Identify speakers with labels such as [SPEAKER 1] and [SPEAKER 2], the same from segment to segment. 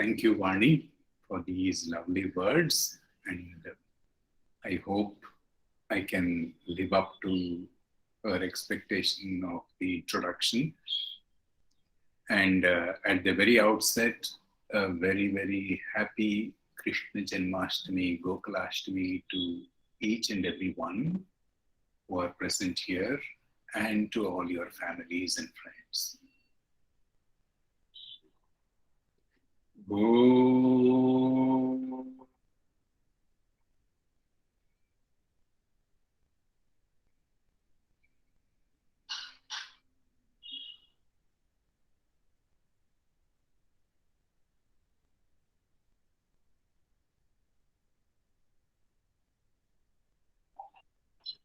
[SPEAKER 1] Thank you, Vani, for these lovely words, and I hope I can live up to her expectation of the introduction. And at the very outset, a very, very happy Krishna Janmashtami, Gokulashtami to each and every one who are present here and to all your families and friends. Om.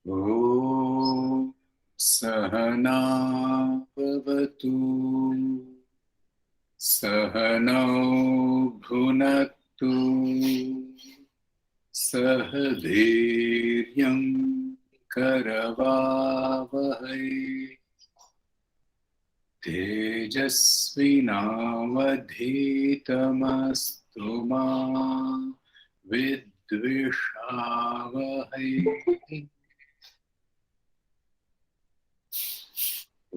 [SPEAKER 1] Om Sahana Bhavatu Sahanau Bhunaktu Sahadhiryam Karavavahai Tejasvinavadhitamastu ma Vidvishavahai.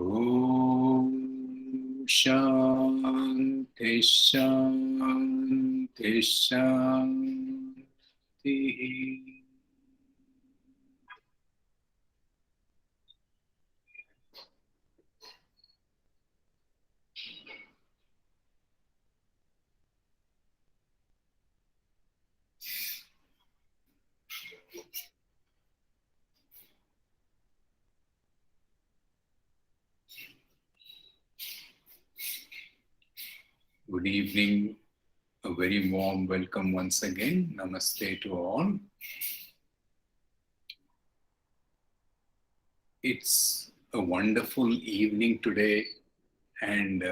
[SPEAKER 1] Om Shanti Shanti Shanti. Good evening, a very warm welcome once again. Namaste to all. It's a wonderful evening today, and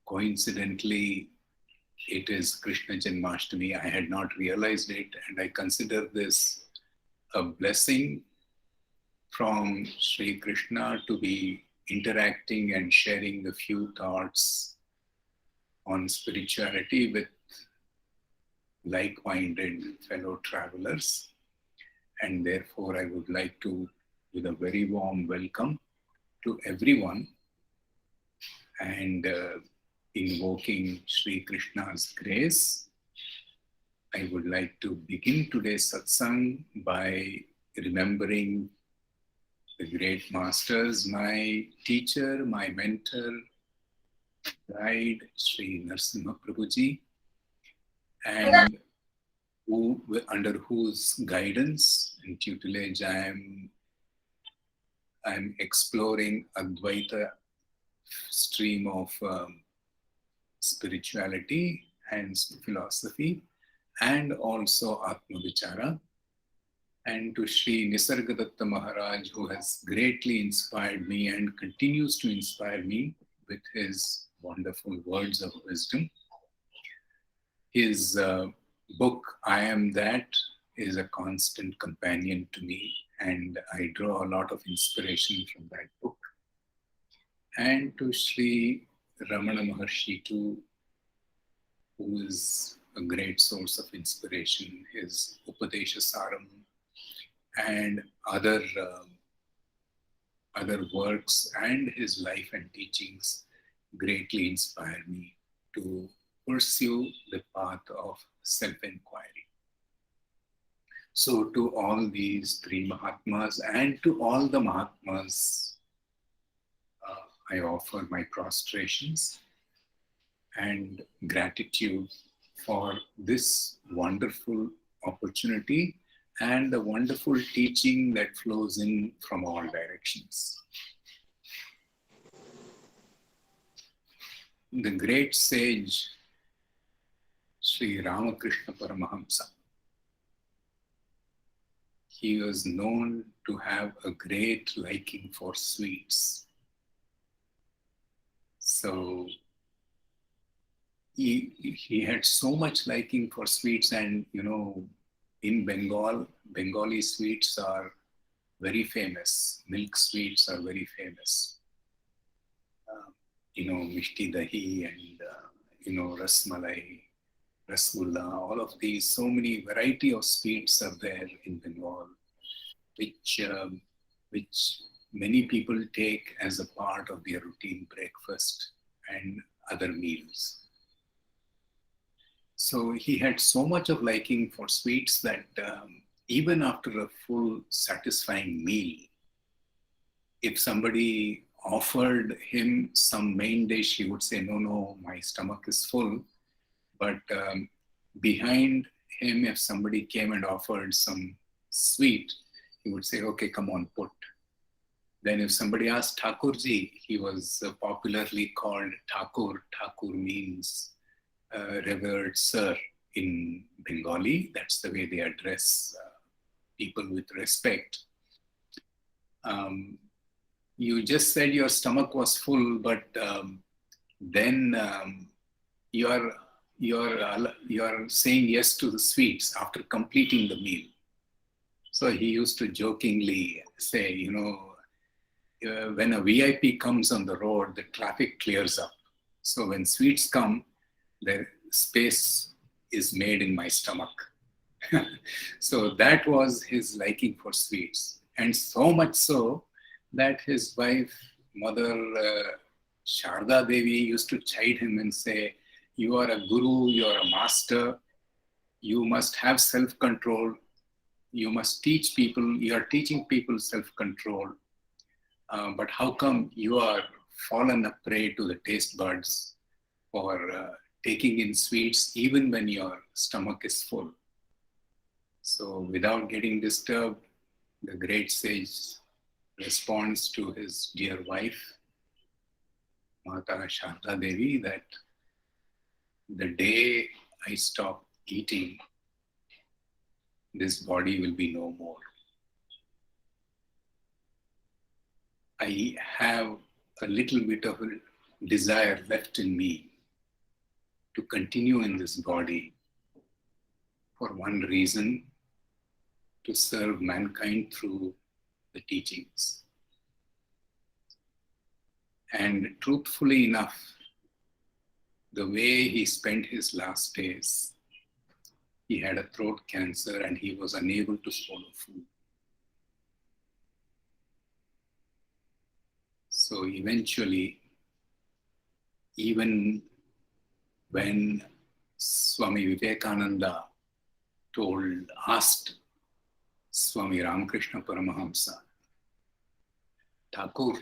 [SPEAKER 1] coincidentally, it is Krishna Janmashtami. I had not realized it, and I consider this a blessing from Sri Krishna to be interacting and sharing a few thoughts on spirituality with like-minded fellow travelers. And therefore, I would like to, with a very warm welcome to everyone, and invoking Sri Krishna's grace, I would like to begin today's satsang by remembering the great masters, my teacher, my mentor, guide, Sri Narasimha Prabhuji, and under whose guidance and tutelage I'm exploring Advaita stream of spirituality and philosophy, and also Atma Vichara, and to Sri Nisargadatta Maharaj, who has greatly inspired me and continues to inspire me with his wonderful words of wisdom. His book, I Am That, is a constant companion to me, and I draw a lot of inspiration from that book. And to Sri Ramana Maharshi too, who is a great source of inspiration. His Upadesha Saram and other works and his life and teachings greatly inspire me to pursue the path of self-inquiry. So to all these three Mahatmas and to all the Mahatmas, I offer my prostrations and gratitude for this wonderful opportunity and the wonderful teaching that flows in from all directions. The great sage, Sri Ramakrishna Paramahamsa, he was known to have a great liking for sweets. So he had so much liking for sweets, and in Bengal, Bengali sweets are very famous. Milk sweets are very famous. Mishti dahi and rasmalai, rasgulla, all of these, so many variety of sweets are there in Bengal, which many people take as a part of their routine breakfast and other meals. So he had so much of liking for sweets that even after a full satisfying meal, if somebody offered him some main dish, he would say, no, my stomach is full. But behind him, if somebody came and offered some sweet, he would say, okay, come on, put. Then if somebody asked Thakurji, he was popularly called Thakur. Thakur means revered sir in Bengali. That's the way they address people with respect. You just said your stomach was full, but then you're saying yes to the sweets after completing the meal. So he used to jokingly say, when a VIP comes on the road, the traffic clears up. So when sweets come, the space is made in my stomach. So that was his liking for sweets. And so much so that his wife, Mother Sharda Devi, used to chide him and say, you are a guru, you are a master, you must have self-control, you must teach people, you are teaching people self-control. But how come you are fallen a prey to the taste buds for taking in sweets even when your stomach is full? So without getting disturbed, the great sage responds to his dear wife, Mata Sharda Devi, that the day I stop eating, this body will be no more. I have a little bit of a desire left in me to continue in this body for one reason, to serve mankind through the teachings. And truthfully enough, the way he spent his last days, he had a throat cancer and he was unable to swallow food. So eventually, even when Swami Vivekananda asked Swami Ramakrishna Paramahamsa, Thakur,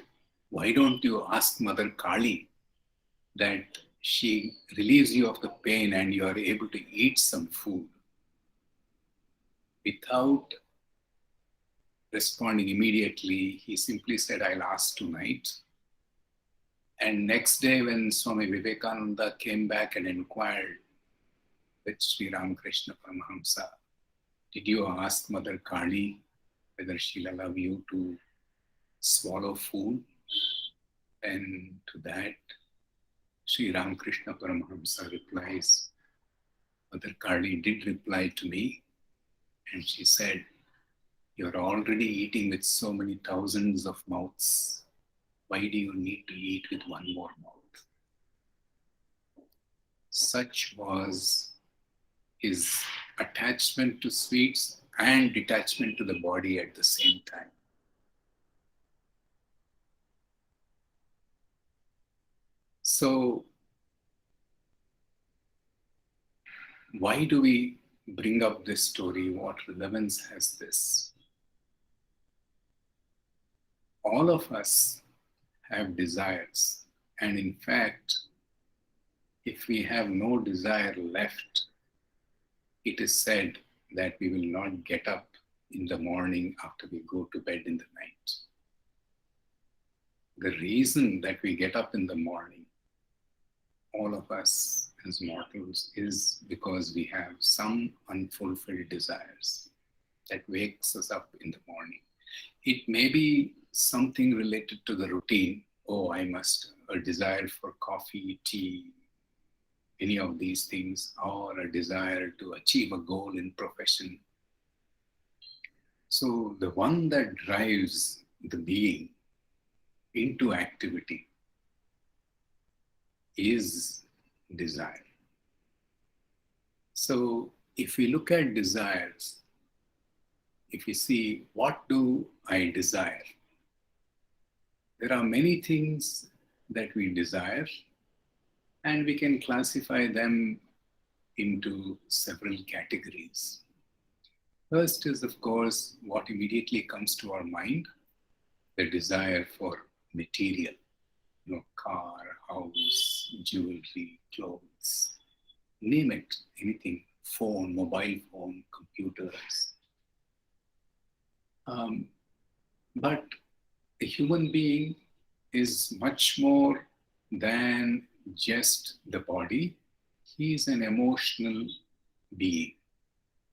[SPEAKER 1] why don't you ask Mother Kali that she relieves you of the pain and you are able to eat some food? Without responding immediately, he simply said, I'll ask tonight. And next day when Swami Vivekananda came back and inquired with Sri Ramakrishna Paramahamsa, did you ask Mother Kali whether she'll allow you to swallow food? And to that, Sri Ramakrishna Paramahamsa replies, Mother Kali did reply to me, and she said, you're already eating with so many thousands of mouths. Why do you need to eat with one more mouth? Such was his attachment to sweets and detachment to the body at the same time. So, why do we bring up this story? What relevance has this? All of us have desires, and in fact, if we have no desire left, it is said that we will not get up in the morning after we go to bed in the night. The reason that we get up in the morning, all of us as mortals, is because we have some unfulfilled desires that wakes us up in the morning. It may be something related to the routine. Oh, a desire for coffee, tea, any of these things, or a desire to achieve a goal in profession. So the one that drives the being into activity is desire. So if we look at desires, if we see what do I desire, there are many things that we desire, and we can classify them into several categories. First is, of course, what immediately comes to our mind, the desire for material, car, house, jewelry, clothes, name it, anything, phone, mobile phone, computers. But a human being is much more than just the body. He is an emotional being.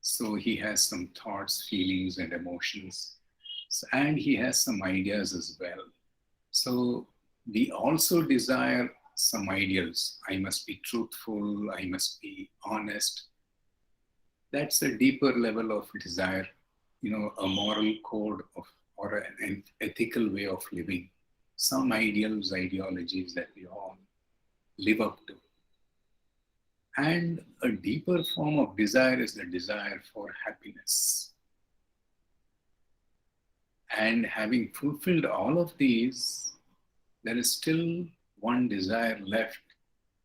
[SPEAKER 1] So he has some thoughts, feelings, and emotions. And he has some ideas as well. So we also desire some ideals. I must be truthful, I must be honest. That's a deeper level of desire, a moral code of, or an ethical way of living. Some ideals, ideologies that we all live up to. And a deeper form of desire is the desire for happiness. And having fulfilled all of these, there is still one desire left.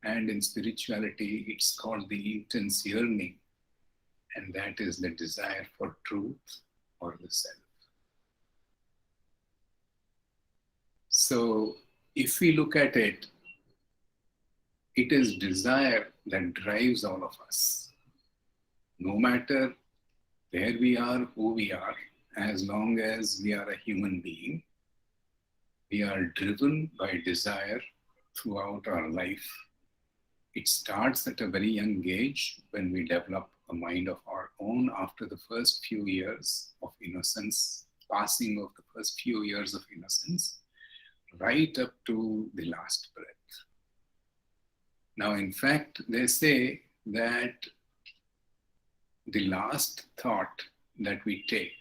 [SPEAKER 1] And in spirituality, it's called the intense yearning. And that is the desire for truth or the self. So if we look at it, it is desire that drives all of us. No matter where we are, who we are, as long as we are a human being, we are driven by desire throughout our life. It starts at a very young age when we develop a mind of our own after the first few years of innocence, passing of the first few years of innocence, right up to the last breath. Now, in fact, they say that the last thought that we take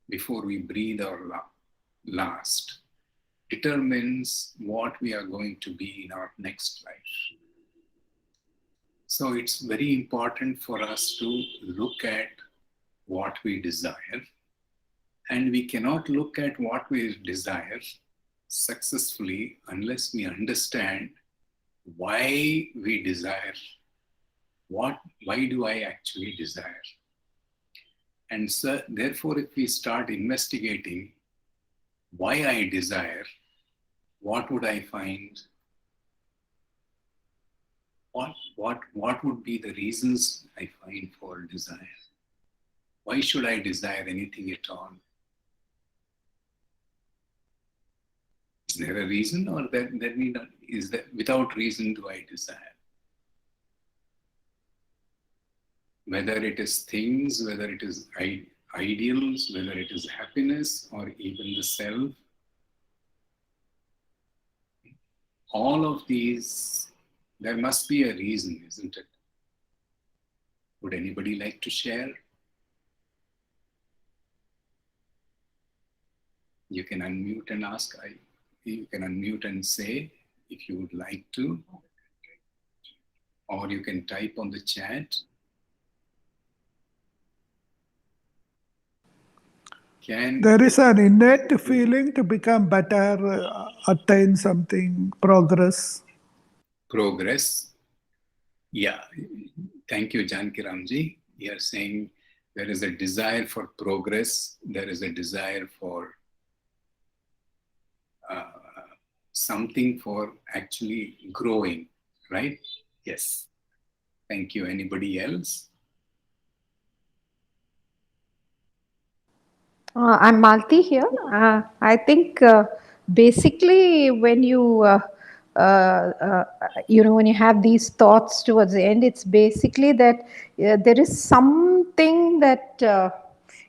[SPEAKER 1] before we breathe our last determines what we are going to be in our next life. So it's very important for us to look at what we desire, and we cannot look at what we desire successfully unless we understand why we desire. Why do I actually desire? And so, therefore, if we start investigating why I desire, what would I find? What would be the reasons I find for desire? Why should I desire anything at all? Is there a reason, or is that without reason do I desire? Whether it is things, whether it is ideals, whether it is happiness, or even the self, all of these, there must be a reason, isn't it? Would anybody like to share? You can unmute and ask. You can unmute and say if you would like to, or you can type on the chat.
[SPEAKER 2] There is an innate feeling to become better, attain something, progress.
[SPEAKER 1] Progress. Yeah. Thank you, Janki Ramji. You are saying there is a desire for progress. There is a desire for something for actually growing, right? Yes. Thank you. Anybody else?
[SPEAKER 3] I'm Malti here. I think basically when when you have these thoughts towards the end, it's basically that there is something that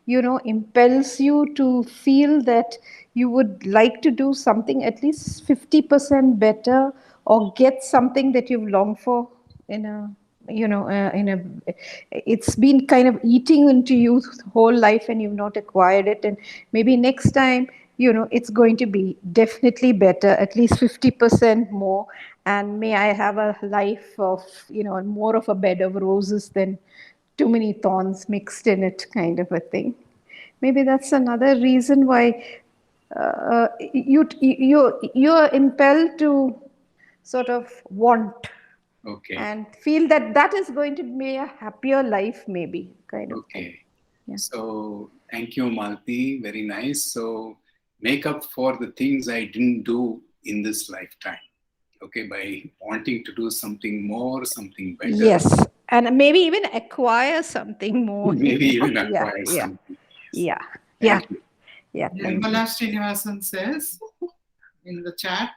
[SPEAKER 3] impels you to feel that you would like to do something at least 50% better, or get something that you've longed for in a it's been kind of eating into you the whole life and you've not acquired it, and maybe next time it's going to be definitely better, at least 50% more. And may I have a life of, more of a bed of roses than too many thorns mixed in it, kind of a thing. Maybe that's another reason why you're impelled to sort of want
[SPEAKER 1] Okay.
[SPEAKER 3] and feel that is going to be a happier life, maybe, kind of thing.
[SPEAKER 1] Okay.
[SPEAKER 3] Yeah.
[SPEAKER 1] So thank you, Malti. Very nice. So make up for the things I didn't do in this lifetime. Okay, by wanting to do something more, something better,
[SPEAKER 3] Yes, and maybe even acquire something more.
[SPEAKER 1] maybe even
[SPEAKER 3] Yeah,
[SPEAKER 1] acquire
[SPEAKER 3] yeah,
[SPEAKER 1] something. Yes.
[SPEAKER 3] yeah, yeah,
[SPEAKER 1] Thank you.
[SPEAKER 3] yeah. Thank you.
[SPEAKER 4] Nirmala Srinivasan says in the chat,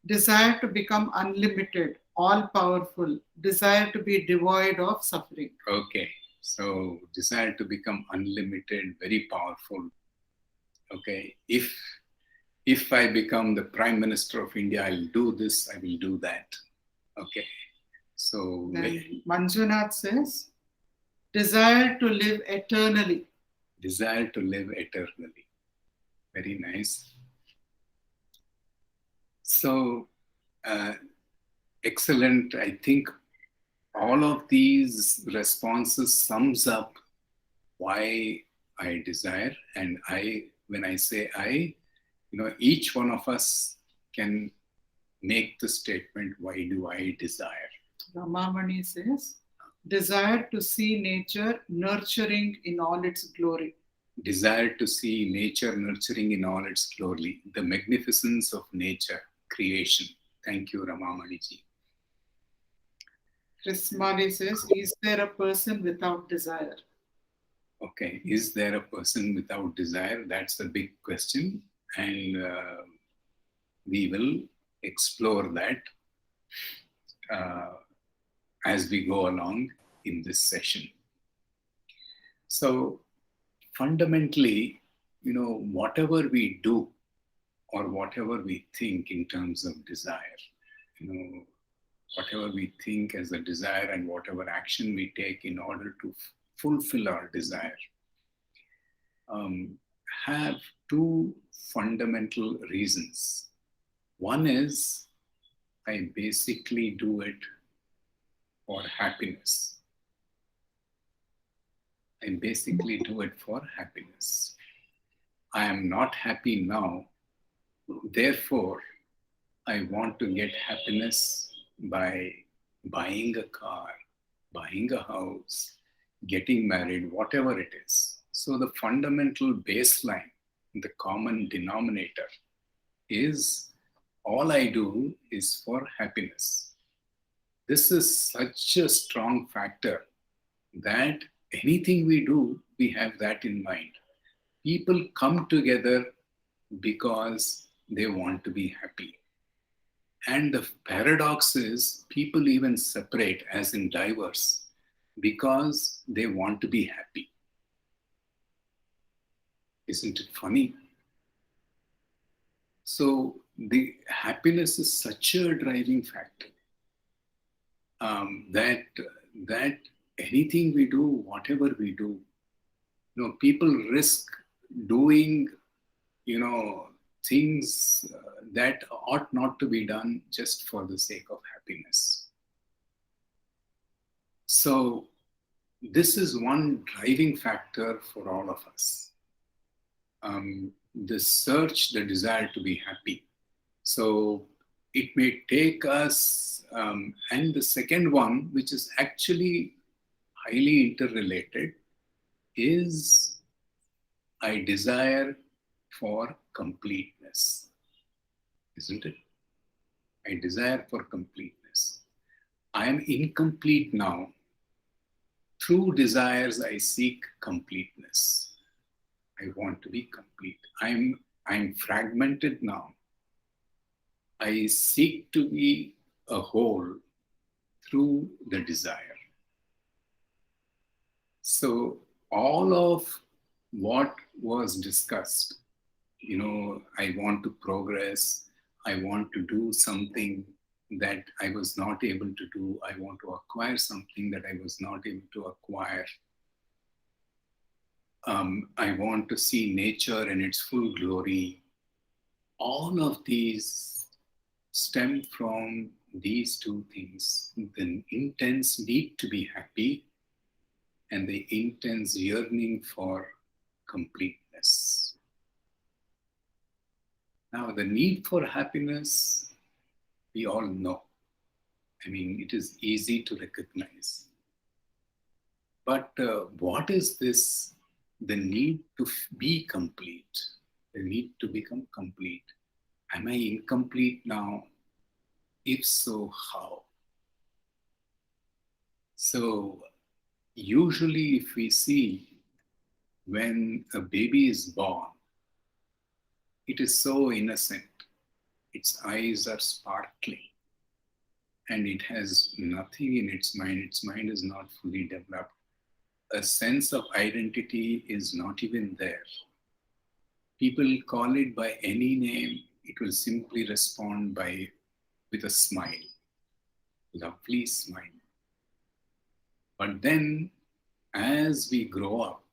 [SPEAKER 4] desire to become unlimited, all powerful, desire to be devoid of suffering.
[SPEAKER 1] Okay. So desire to become unlimited, very powerful. Okay. If I become the Prime Minister of India, I'll do this, I will do that. Okay. So
[SPEAKER 4] Then Manjunath says, desire to live eternally.
[SPEAKER 1] desire to live eternally. Very nice. So excellent. I think all of these responses sums up why I desire. And when I say I, each one of us can make the statement, why do I desire?
[SPEAKER 4] Ramamani says, desire to see nature nurturing in all its glory.
[SPEAKER 1] Desire to see nature nurturing in all its glory, the magnificence of nature, creation. Thank you, Ramamani ji.
[SPEAKER 4] Chris Mali says, is there a person without desire?
[SPEAKER 1] Okay, is there a person without desire? That's a big question. And we will explore that as we go along in this session. So fundamentally, whatever we do or whatever we think in terms of desire, whatever we think as a desire and whatever action we take in order to fulfill our desire, have two fundamental reasons. One is I basically do it for happiness. I basically do it for happiness. I am not happy now, therefore, I want to get happiness by buying a car, buying a house, getting married, whatever it is. So the fundamental baseline, the common denominator is all I do is for happiness. This is such a strong factor that anything we do, we have that in mind. People come together because they want to be happy. And the paradox is people even separate, as in diverse, because they want to be happy. Isn't it funny? So the happiness is such a driving factor that anything we do, whatever we do, people risk doing, things that ought not to be done just for the sake of happiness. So this is one driving factor for all of us. The search, the desire to be happy. So it may take us, and the second one, which is actually highly interrelated, is I desire for completeness. Isn't it? I desire for completeness. I am incomplete now. Through desires, I seek completeness. I want to be complete. I'm fragmented now. I seek to be a whole through the desire. So all of what was discussed, I want to progress, I want to do something that I was not able to do, I want to acquire something that I was not able to acquire. I want to see nature in its full glory. All of these stem from these two things: the intense need to be happy and the intense yearning for completeness. Now, the need for happiness, we all know. I mean, it is easy to recognize. But what is this? The need to be complete, the need to become complete. Am I incomplete now? If so, how? So, usually, if we see when a baby is born, it is so innocent. Its eyes are sparkling and it has nothing in its mind. Its mind is not fully developed. A sense of identity is not even there. People call it by any name, it will simply respond with a smile, lovely smile. But then, as we grow up,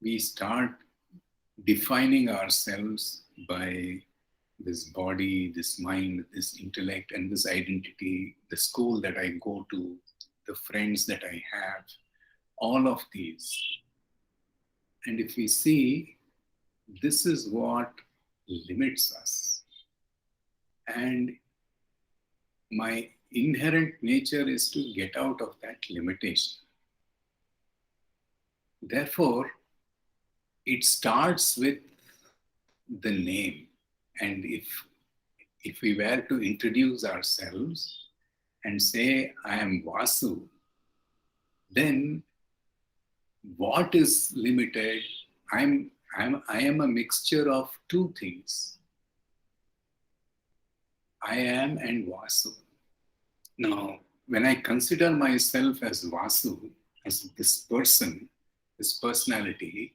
[SPEAKER 1] we start defining ourselves by this body, this mind, this intellect, and this identity, the school that I go to, the friends that I have, all of these. And if we see, this is what limits us. And my inherent nature is to get out of that limitation. Therefore, it starts with the name. And if we were to introduce ourselves and say, I am Vasu, then what is limited? I am a mixture of two things. I am and Vasu. Now, when I consider myself as Vasu, as this person, this personality,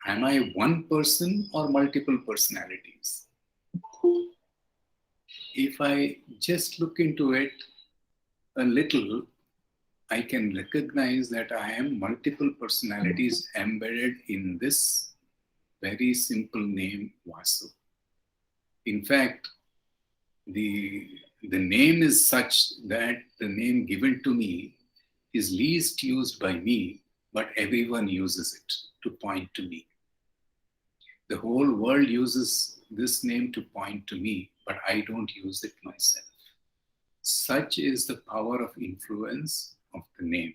[SPEAKER 1] am I one person or multiple personalities? If I just look into it a little, I can recognize that I am multiple personalities embedded in this very simple name, Vasu. In fact, the name is such that the name given to me is least used by me, but everyone uses it to point to me. The whole world uses this name to point to me, but I don't use it myself. Such is the power of influence of the name.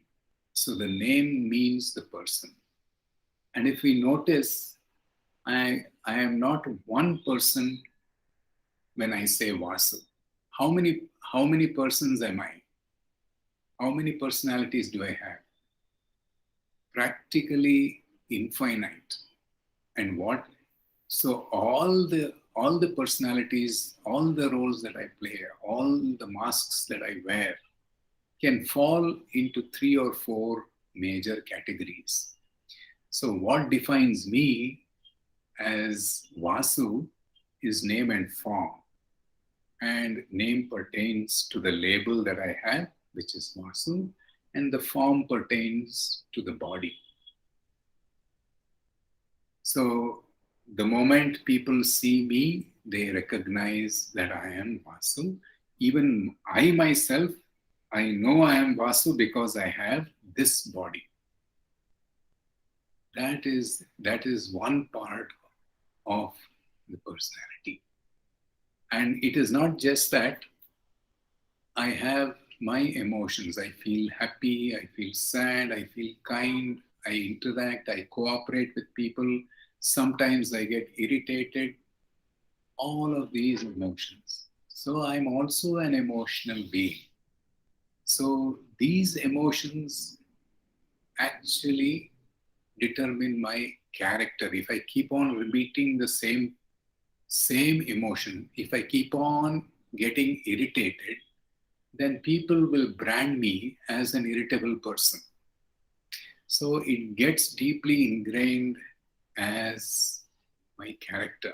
[SPEAKER 1] So the name means the person. And if we notice, I am not one person when I say Vasu. How many persons am I? How many personalities do I have? Practically infinite. And what? So all the personalities, all the roles that I play, all the masks that I wear can fall into 3 or 4 major categories. So what defines me as Vasu is name and form. And name pertains to the label that I have, which is Vasu, and the form pertains to the body. So the moment people see me, they recognize that I am Vasu. Even I myself, I know I am Vasu because I have this body. That is one part of the personality. And it is not just that I have my emotions. I feel happy, I feel sad, I feel kind, I interact, I cooperate with people. Sometimes I get irritated. All of these emotions. So I'm also an emotional being. So these emotions actually determine my character. If I keep on repeating the same emotion, if I keep on getting irritated, then people will brand me as an irritable person. So it gets deeply ingrained as my character.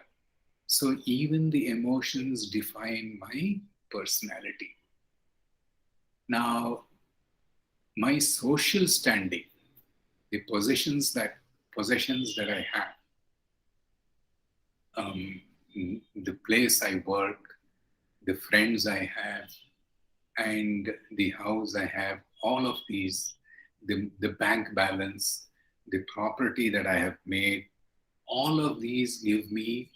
[SPEAKER 1] So even the emotions define my personality. Now, my social standing, the possessions that I have, the place I work, the friends I have, and the house I have, all of these, the bank balance, the property that I have made, all of these give me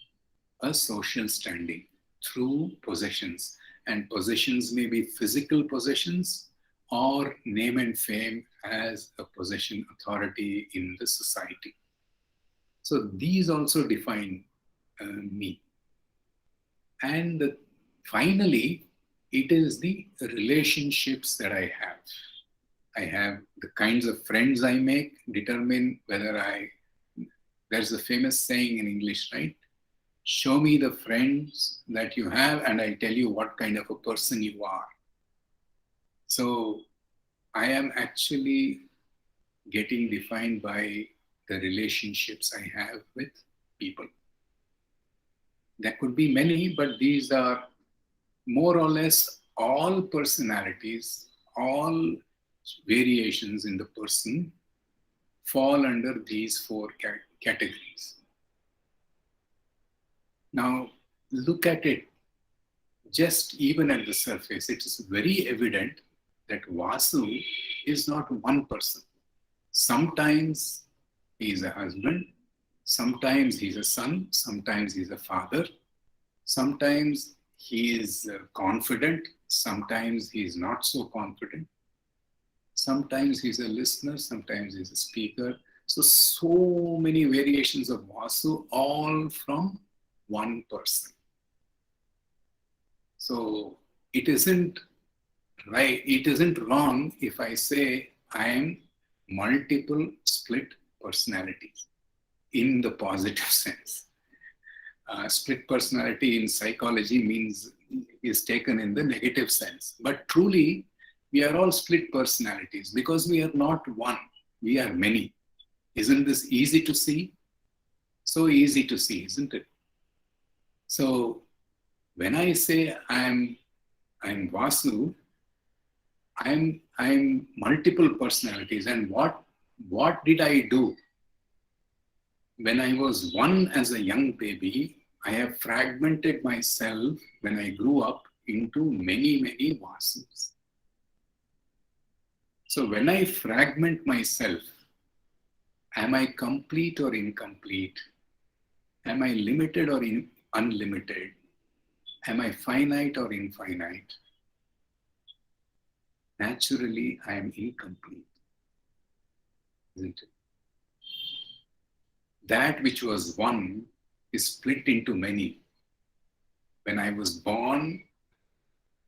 [SPEAKER 1] a social standing through possessions. And possessions may be physical possessions or name and fame as a possession authority in the society. So these also define me. And finally, it is the relationships that I have. I have the kinds of friends I make determine whether there's a famous saying in English, right? Show me the friends that you have and I tell you what kind of a person you are. So I am actually getting defined by the relationships I have with people. There could be many, but these are more or less all personalities, all variations in the person fall under these four categories. Now, look at it just even at the surface. It is very evident that Vasu is not one person. Sometimes he is a husband, sometimes he's a son, sometimes he's a father, sometimes he is confident, sometimes he is not so confident, sometimes he's a listener, sometimes he's a speaker. So many variations of Vasu, all from one person. So it isn't right, it isn't wrong if I say I am multiple split personalities in the positive sense. Split personality in psychology is taken in the negative sense. But truly, we are all split personalities because we are not one, we are many. Isn't this easy to see? So easy to see, isn't it? So when I say I'm Vasu, I'm multiple personalities. And what did I do? When I was one as a young baby, I have fragmented myself when I grew up into many, many Vasus. So when I fragment myself, am I complete or incomplete? Am I limited or unlimited? Am I finite or infinite? Naturally, I am incomplete, isn't it? That which was one is split into many. When I was born,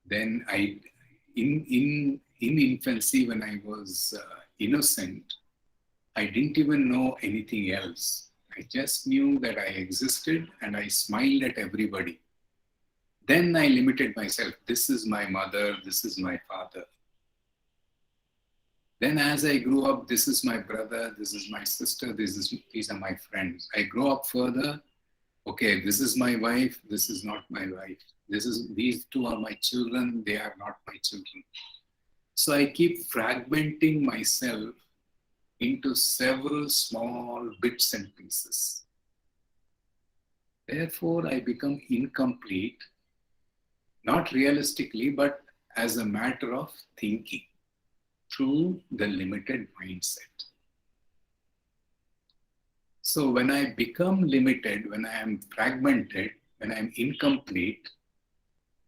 [SPEAKER 1] then in infancy, when I was innocent, I didn't even know anything else. I just knew that I existed and I smiled at everybody. Then I limited myself. This is my mother, this is my father. Then as I grew up, this is my brother, this is my sister, these are my friends. I grow up further. Okay, this is my wife, this is not my wife. These two are my children, they are not my children. So I keep fragmenting myself into several small bits and pieces. Therefore, I become incomplete, not realistically, but as a matter of thinking through the limited mindset. So when I become limited, when I am fragmented, when I am incomplete,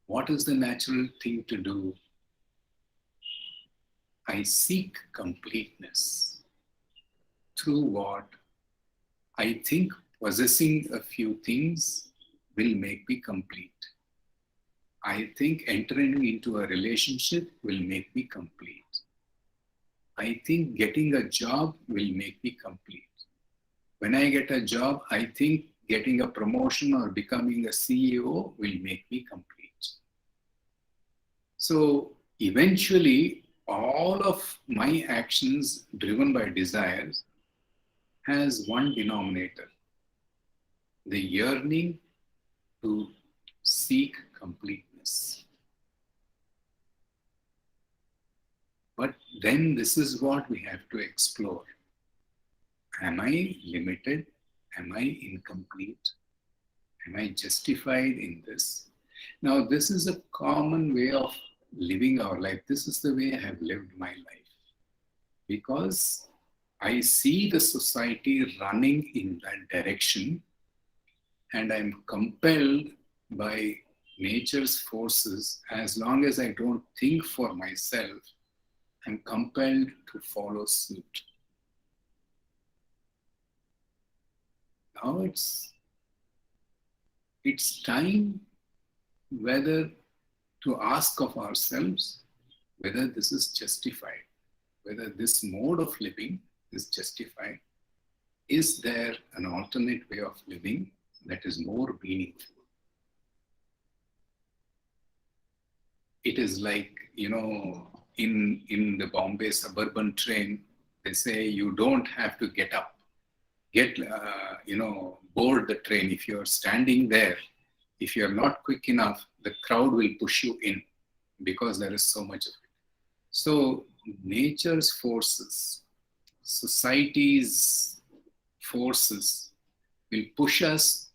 [SPEAKER 1] what is the natural thing to do? I seek completeness. Through what? I think possessing a few things will make me complete. I think entering into a relationship will make me complete. I think getting a job will make me complete. When I get a job, I think getting a promotion or becoming a CEO will make me complete. So eventually, all of my actions driven by desires has one denominator: the yearning to seek completeness. But then this is what we have to explore. Am I limited? Am I incomplete? Am I justified in this? Now, this is a common way of living our life. This is the way I have lived my life. Because I see the society running in that direction, and I'm compelled by nature's forces. As long as I don't think for myself, I'm compelled to follow suit. Now it's time whether to ask of ourselves whether this is justified, whether this mode of living is justified. Is there an alternate way of living that is more meaningful? It is like, in the Bombay suburban train, they say you don't have to get up, board the train. If you're standing there, if you're not quick enough, the crowd will push you in because there is so much of it. So nature's forces, society's forces will push us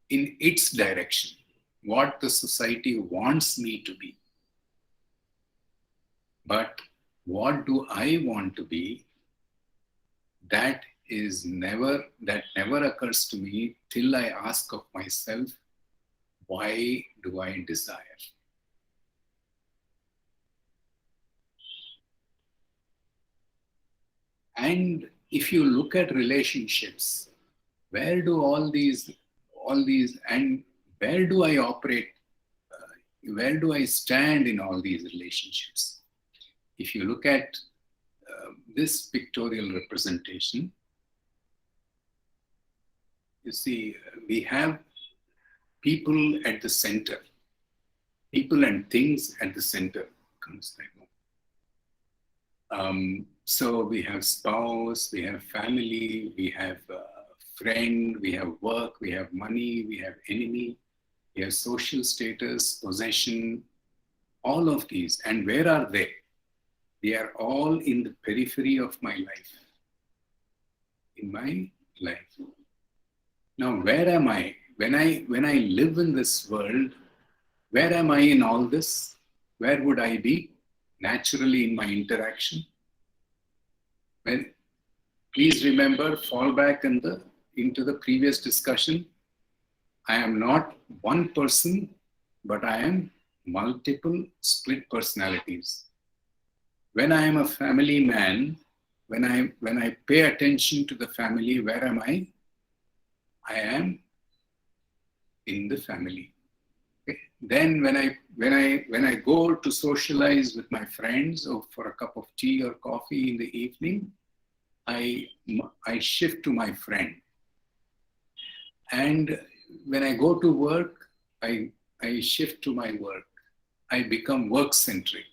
[SPEAKER 1] in its direction, what the society wants me to be. But what do I want to be? That never occurs to me till I ask of myself, why do I desire? And if you look at relationships, where do all these, and where do I operate? Where do I stand in all these relationships? If you look at this pictorial representation, you see, we have people at the center, people and things at the center. So we have spouse, we have family, we have friend, we have work, we have money, we have enemy, we have social status, possession, all of these. And where are they? They are all in the periphery of my life. In my life. Now, where am I? When I live in this world, where am I in all this? Where would I be? Naturally in my interaction. Well, please remember, fall back into the previous discussion. I am not one person, but I am multiple split personalities. When I am a family man, when I pay attention to the family, where am I? I am in the family. Okay. Then when I go to socialize with my friends or for a cup of tea or coffee in the evening, I shift to my friend. And when I go to work, I shift to my work. I become work-centric.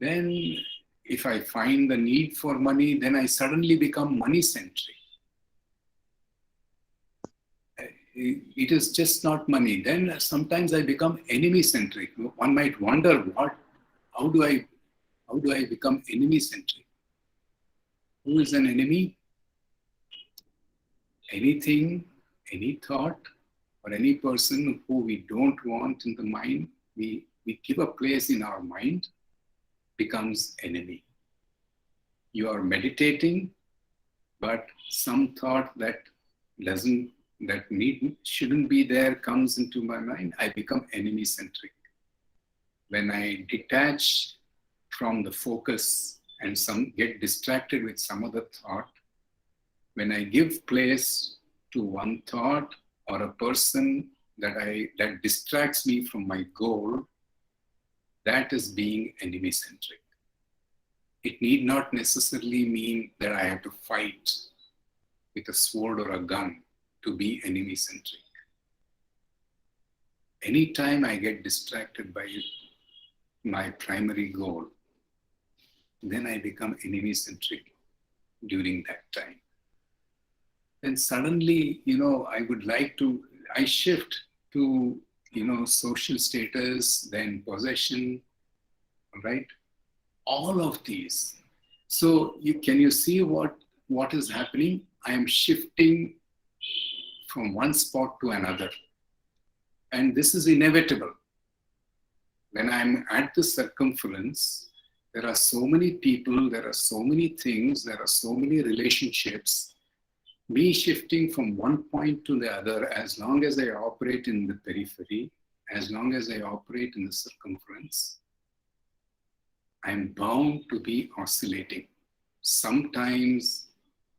[SPEAKER 1] Then if I find the need for money, then I suddenly become money-centric. It is just not money. Then sometimes I become enemy-centric. One might wonder, how do I become enemy-centric? Who is an enemy? Anything, any thought, or any person who we don't want in the mind, we give a place in our mind, becomes enemy. You are meditating, but some thought that shouldn't be there comes into my mind, I become enemy-centric. When I detach from the focus and get distracted with some other thought, when I give place to one thought or a person that distracts me from my goal, that is being enemy-centric. It need not necessarily mean that I have to fight with a sword or a gun to be enemy-centric. Anytime I get distracted by my primary goal, then I become enemy-centric during that time. Then suddenly, I shift to, social status, then possession, right? All of these. So can you see what is happening? I am shifting from one spot to another. And this is inevitable. When I'm at the circumference, there are so many people, there are so many things, there are so many relationships. Me shifting from one point to the other, as long as I operate in the periphery, as long as I operate in the circumference, I'm bound to be oscillating. Sometimes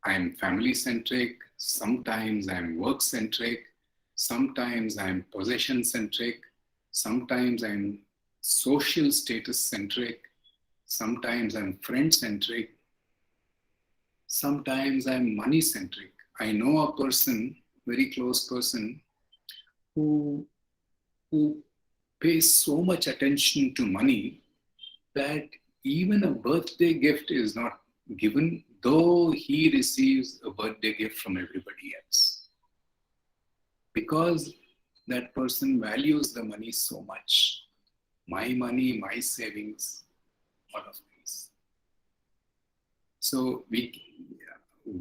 [SPEAKER 1] I'm family-centric, sometimes I'm work-centric, sometimes I'm possession-centric, sometimes I'm social status-centric, sometimes I'm friend-centric, sometimes I'm money-centric. I know a person, very close person, who pays so much attention to money that even a birthday gift is not given, though he receives a birthday gift from everybody else. Because that person values the money so much. My money, my savings, all of these. So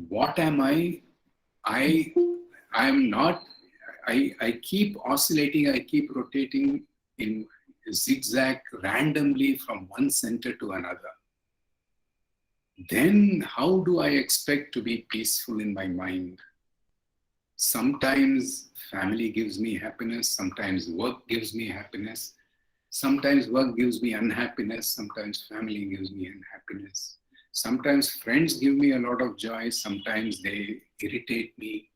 [SPEAKER 1] what am I? I'm not, I keep oscillating, I keep rotating in zigzag randomly from one center to another. Then how do I expect to be peaceful in my mind? Sometimes family gives me happiness, sometimes work gives me happiness, sometimes work gives me unhappiness, sometimes family gives me unhappiness. Sometimes friends give me a lot of joy, sometimes they irritate me.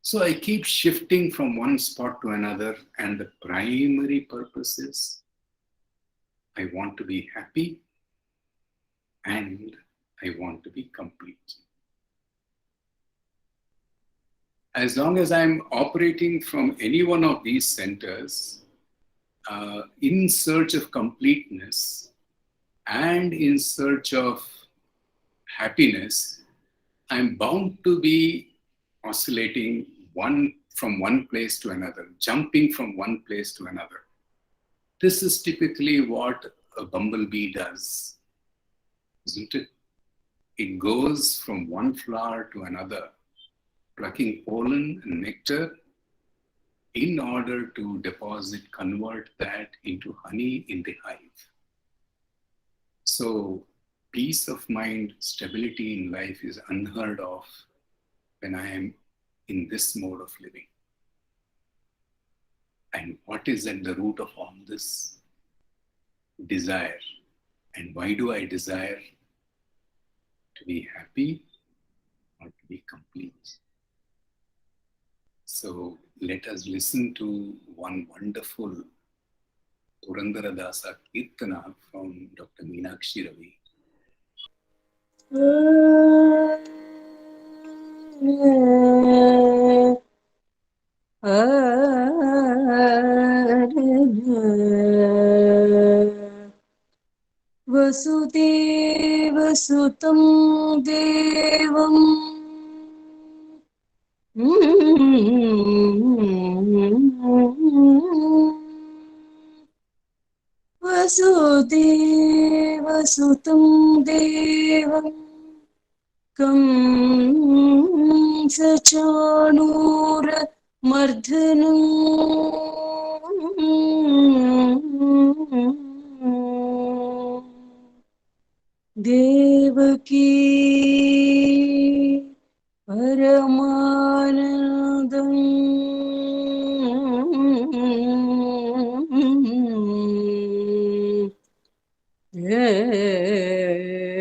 [SPEAKER 1] So I keep shifting from one spot to another, and the primary purpose is I want to be happy and I want to be complete. As long as I'm operating from any one of these centers in search of completeness and in search of happiness, I'm bound to be oscillating from one place to another, jumping from one place to another. This is typically what a bumblebee does, isn't it? It goes from one flower to another, plucking pollen and nectar in order to convert that into honey in the hive. So peace of mind, stability in life is unheard of when I am in this mode of living. And what is at the root of all this? Desire. And why do I desire? To be happy or to be complete. So let us listen to one wonderful Purandaradasa Kirtana from Dr. Meenakshi Ravi.
[SPEAKER 5] Vasudev sutam devam Vasudev sutam devam Kamsa chanura mardhanam Devaki Paramanandam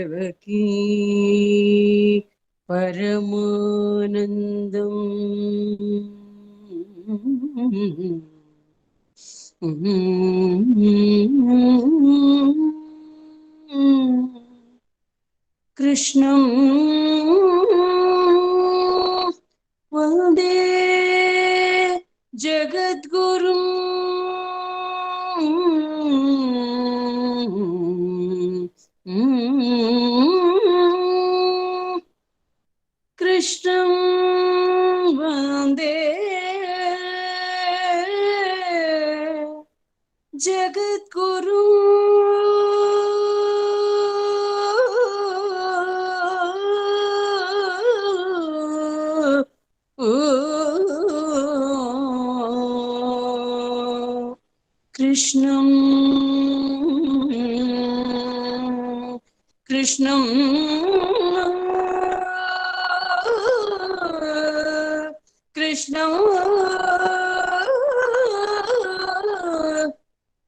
[SPEAKER 5] Devaki Paramanandam Krishnam Vande Jagadgurum Krishnam Vande Jagadguru कृष्णं कृष्णं कृष्णं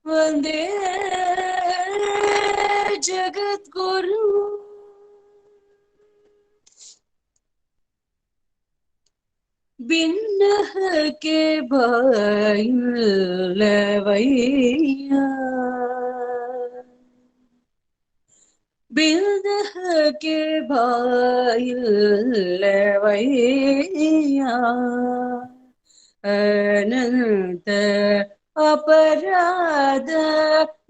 [SPEAKER 5] वन्दे जगद्गुरु बिन्नह के भैया बिन्नह के भैया अनंत अपराध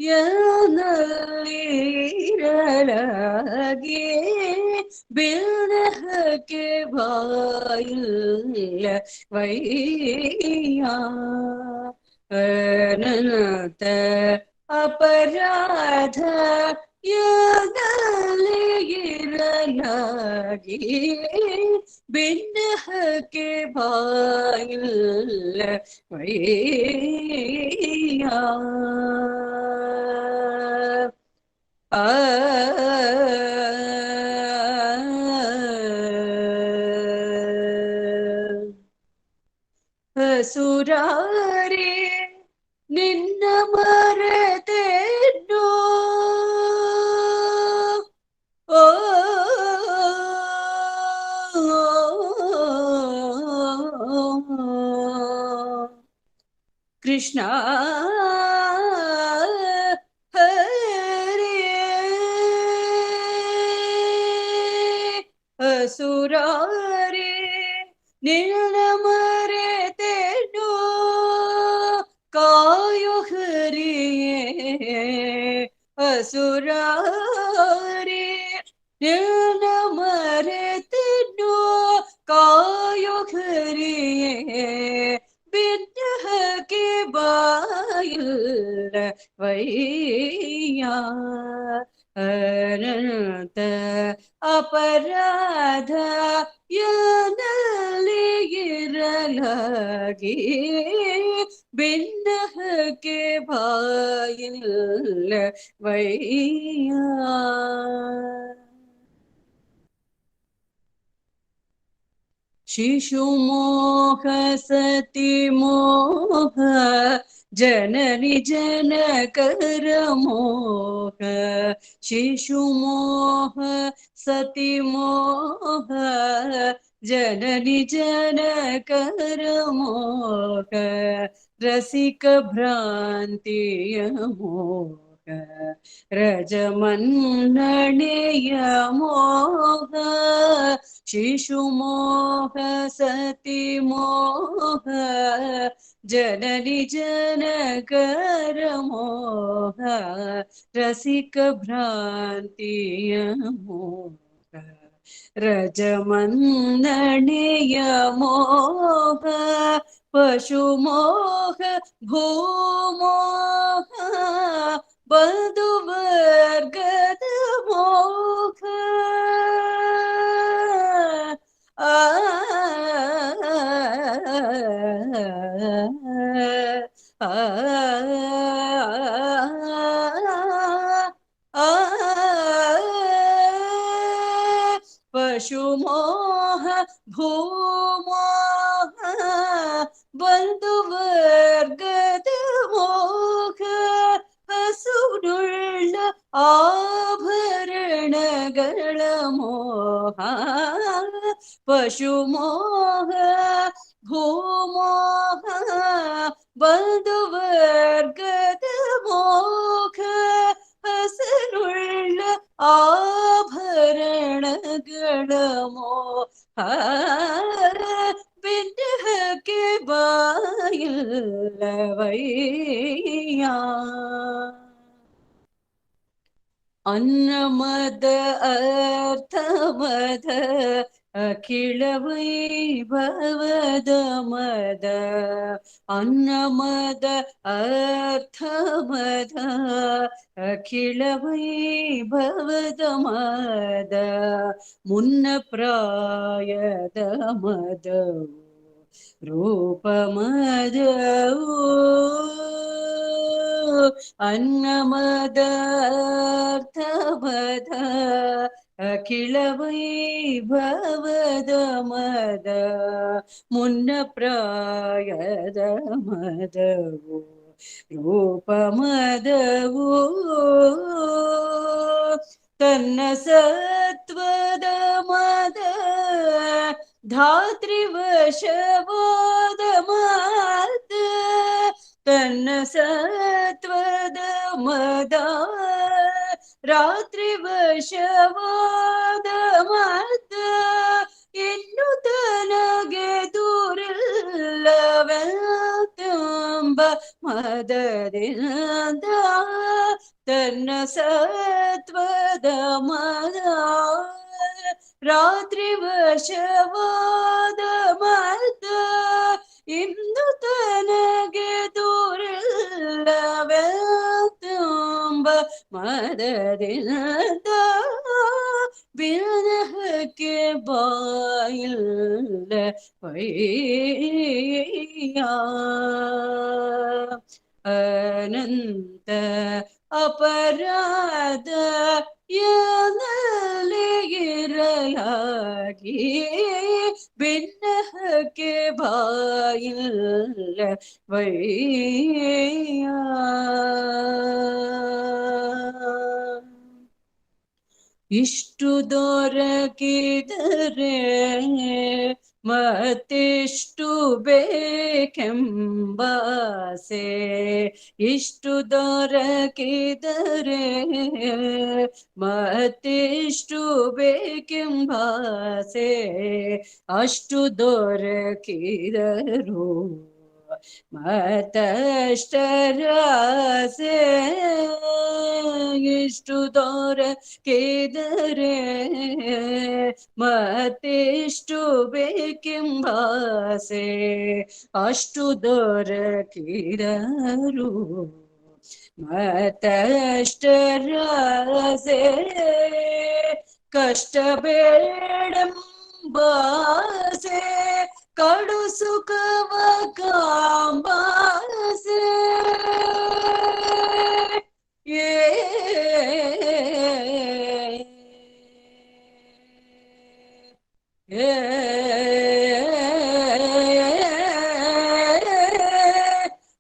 [SPEAKER 5] यनलिरलगे बिन्नह के भैया अनंत अपराध यनलिरलगे बिन्नह के भैया ಸುರಾರಿ ನಿನ್ನ ಮರೆತೆನ್ನೋ ಓ ಕೃಷ್ಣ ಸುರಾರಿ ನಿನ್ನ ಮರೆತೆನ್ನೋ ಕಾಯೋ ಹರಿಯೇ ಅಸುರಾರಿ ನಿನ್ನ ಮರೆತೆನ್ನೋ ಕಾಯೋ ಹರಿಯೇ ಬಿನ್ನಹ के बायल वैया अनंत अपराध यनलिरलगे बिन्नह के बायल वैया शिशुमोह सतिमोह जननि जनकर मोह शिशुमोह सतिमोह जननि जनकर मोह रसिक भ्रांतिय मोह रजमन्नणेय मोह शिशुमोह सतिमोह जननि जनकर मोह रसिक भ्रांतिय मोह रजमन्नणेय मोह पशुमोह भूमोह बंधुवर्गद मोह पशुमोह भूमोह बंधुवर्गद मोह हसुरुಳ್ಳ ಆಭರಣಗಳ ಮೋಹ ಪಶುಮೋಹ ಭೂಮೋಹ ಬಂಧುವರ್ಗದ ಮೋಹ ಹಸರುಳ್ಳ ಆಭರಣಗಳ ಮೋಹ ಬಿನ್ನಹಕ್ಕೆ ಬಾಯಿಲ್ಲವಯ್ಯ ಅನ್ನಮದ ಅರ್ಥಮದ ಅಖಿಲ ವೈಭವದ ಮದ ಅನ್ನಮದ ಅರ್ಥಮದ ಅಖಿಲ ವೈಭವದ ಮದ ಮುನ್ನ ಪ್ರಾಯದ ಮದವು ರೂಪಮದವು ಅನ್ನಮದಾರ್ಥಮದ ಅಖಿಲ ವೈಭವದ ಮದ ಮುನ್ನ ಪ್ರಾಯದ ಮದವು ರೂಪಮದವು ತನ್ನ ಸತ್ವದ ಮದ ಧಾತ್ರಿವಶವಾದ ಮದ ತನ್ನ ಸತ್ವದ ಮದ ರಾತ್ರಿ ವಶವಾದ ಮದ ಇನ್ನು ತನಗೆ ದೂರಿಲ್ಲವೆಂಬ ಮದದಿಂದ ತನ್ನ ಸತ್ವದ ಮದ ರಾತ್ರಿ ವಶವಾದ ಮದ ಇಂದು ತನಗೆ ದೂರಿಲ್ಲವೆಂಬ ಮದದಿಂದ ವಿರಹಕ್ಕೆ ಬಾಯಿಲ್ಲ ವೈಯ ಅನಂತ ಅಪರಾಧ ಇರಲಾಗಿ ಭಿನ್ನಕ್ಕೆ ಬಾಯಿಲ್ಲ ವೈಯ ಇಷ್ಟು ದೊರಕಿದರೆ ಮತ್ತೆಷ್ಟು ಬೇಕೆಂಬಾಸೆ ಇಷ್ಟು ದೊರಕಿದರೆ ಮತ್ತೆಷ್ಟು ಬೇಕೆಂಬಾಸೆ ಅಷ್ಟು ದೊರಕಿದರು ಮತ್ತಷ್ಟರಾಸೆ ಇಷ್ಟು ದೊರಕಿದರೆ ಮತ್ತೆಷ್ಟು ಬೇಕೆಂಬಾಸೆ ಅಷ್ಟು ದೊರಕಿದರು ಮತ್ತಷ್ಟರಾಸೆ ಕಷ್ಟ ಬೇಡಂಬಾಸೆ ಕಡು ಸುಖವ ಕಾಂಬಾಸೆ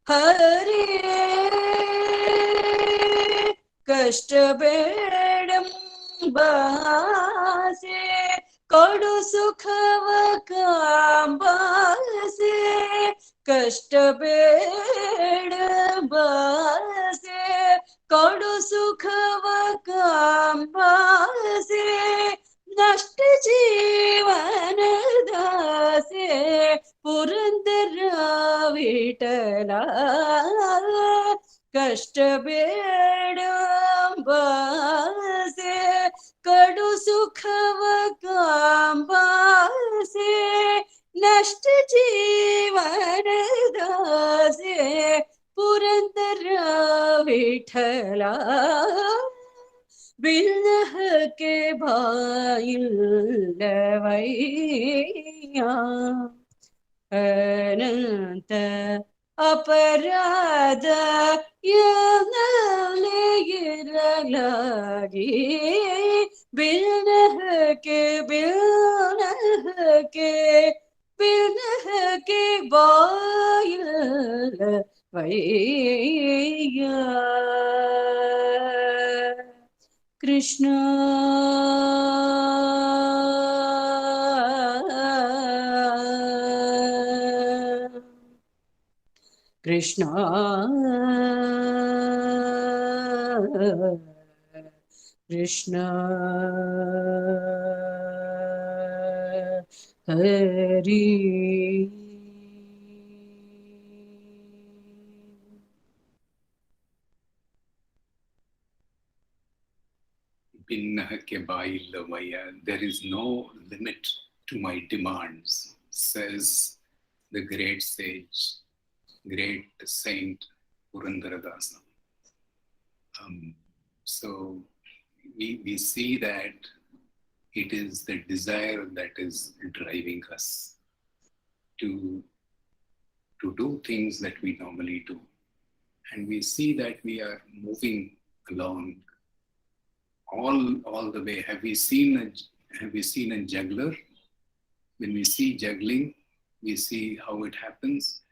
[SPEAKER 5] ಹರಿ ಕಷ್ಟ ಬೇಡಂಬಾಸೆ ಕಡು ಸುಖವ ಕಾಂಬಾಸೆ ಕಷ್ಟ ಬೇಡಂಬಾಸೆ ಕಡು ಸುಖವ ಕಾಂಬಾಸೆ ನಷ್ಟ ಜೀವನದಾಸೆ ಪುರಂದರ ವಿಠಲ ಕಷ್ಟ ಬೇಡಂಬಾಸೆ ಕಡು ಸುಖವ ಕಾಂಬಾಸೆ ನಷ್ಟ ಜೀವನದಾಸೆ ಪುರಂದರ ವಿಠಲ ಬಿನ್ನಹಕ್ಕೆ ಬಾಯಿಲ್ಲವಯ್ಯ ಅನಂತ ಅಪರಾಧ ಇರಲಾಗಿ ಬಿನ್ನಹಕ್ಕೆ ಬಾಯಿಲ್ಲವಯ್ಯ ಕೃಷ್ಣ ಕೃಷ್ಣ ಕೃಷ್ಣ ಹರಿ
[SPEAKER 1] Pinnahake Baillavaya, there is no limit to my demands, says the great sage, great saint Purandaradasa. So we see that it is the desire that is driving us to do things that we normally do. And we see that we are moving along all the way. Have we seen a juggler? When we see juggling, we see how it happens.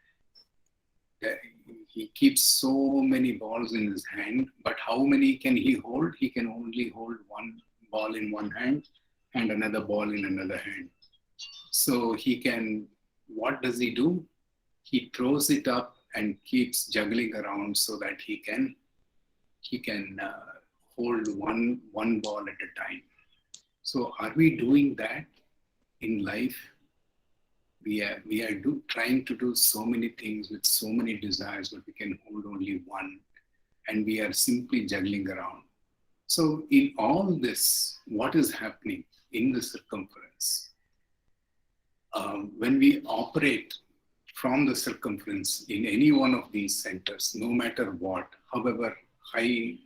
[SPEAKER 1] He keeps so many balls in his hand, but how many can he hold? He can only hold one ball in one hand and another ball in another hand. So what does he do? He throws it up and keeps juggling around so that he can hold one ball at a time. So are we doing that in life? We are trying to do so many things with so many desires, but we can hold only one, and we are simply juggling around. So in all this, what is happening in the circumference? When we operate from the circumference in any one of these centers, no matter what, however high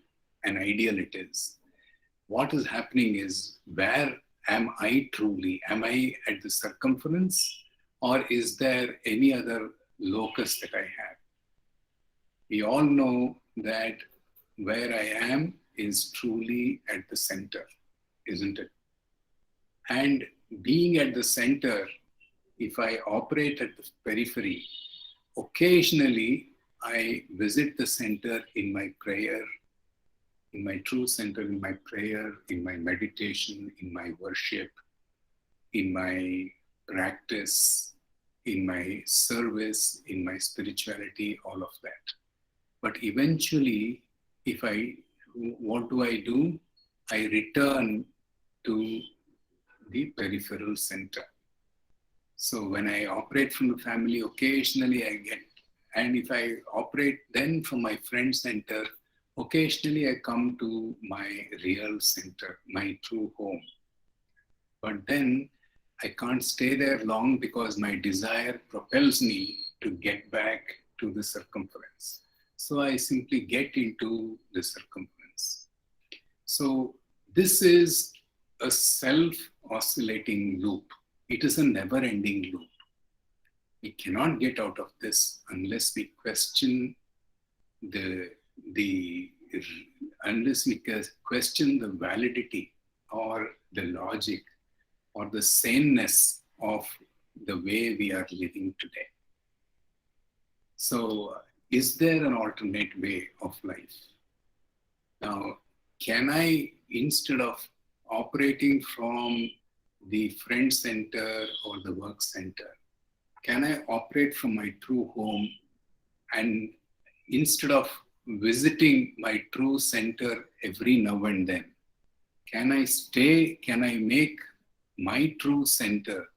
[SPEAKER 1] an ideal it is, what is happening is, where am I truly? Am I at the circumference, or is there any other locus that I have? We all know that where I am is truly at the center, isn't it? And being at the center, if I operate at the periphery, occasionally I visit the center in my prayer, in my true center, in my prayer, in my meditation, in my worship, in my practice, in my service, in my spirituality, all of that. But eventually, what do? I return to the peripheral center. So when I operate from the family, occasionally I get, and if I operate then from my friend center, occasionally I come to my real center, my true home. But then I can't stay there long because my desire propels me to get back to the circumference. So I simply get into the circumference. So this is a self-oscillating loop. It is a never-ending loop. We cannot get out of this unless we question unless we question the validity or the logic or the saneness of the way we are living today. So, is there an alternate way of life? Now, can I, instead of operating from the friend center or the work center, can I operate from my true home, and instead of visiting my true center every now and then, can I make my true center,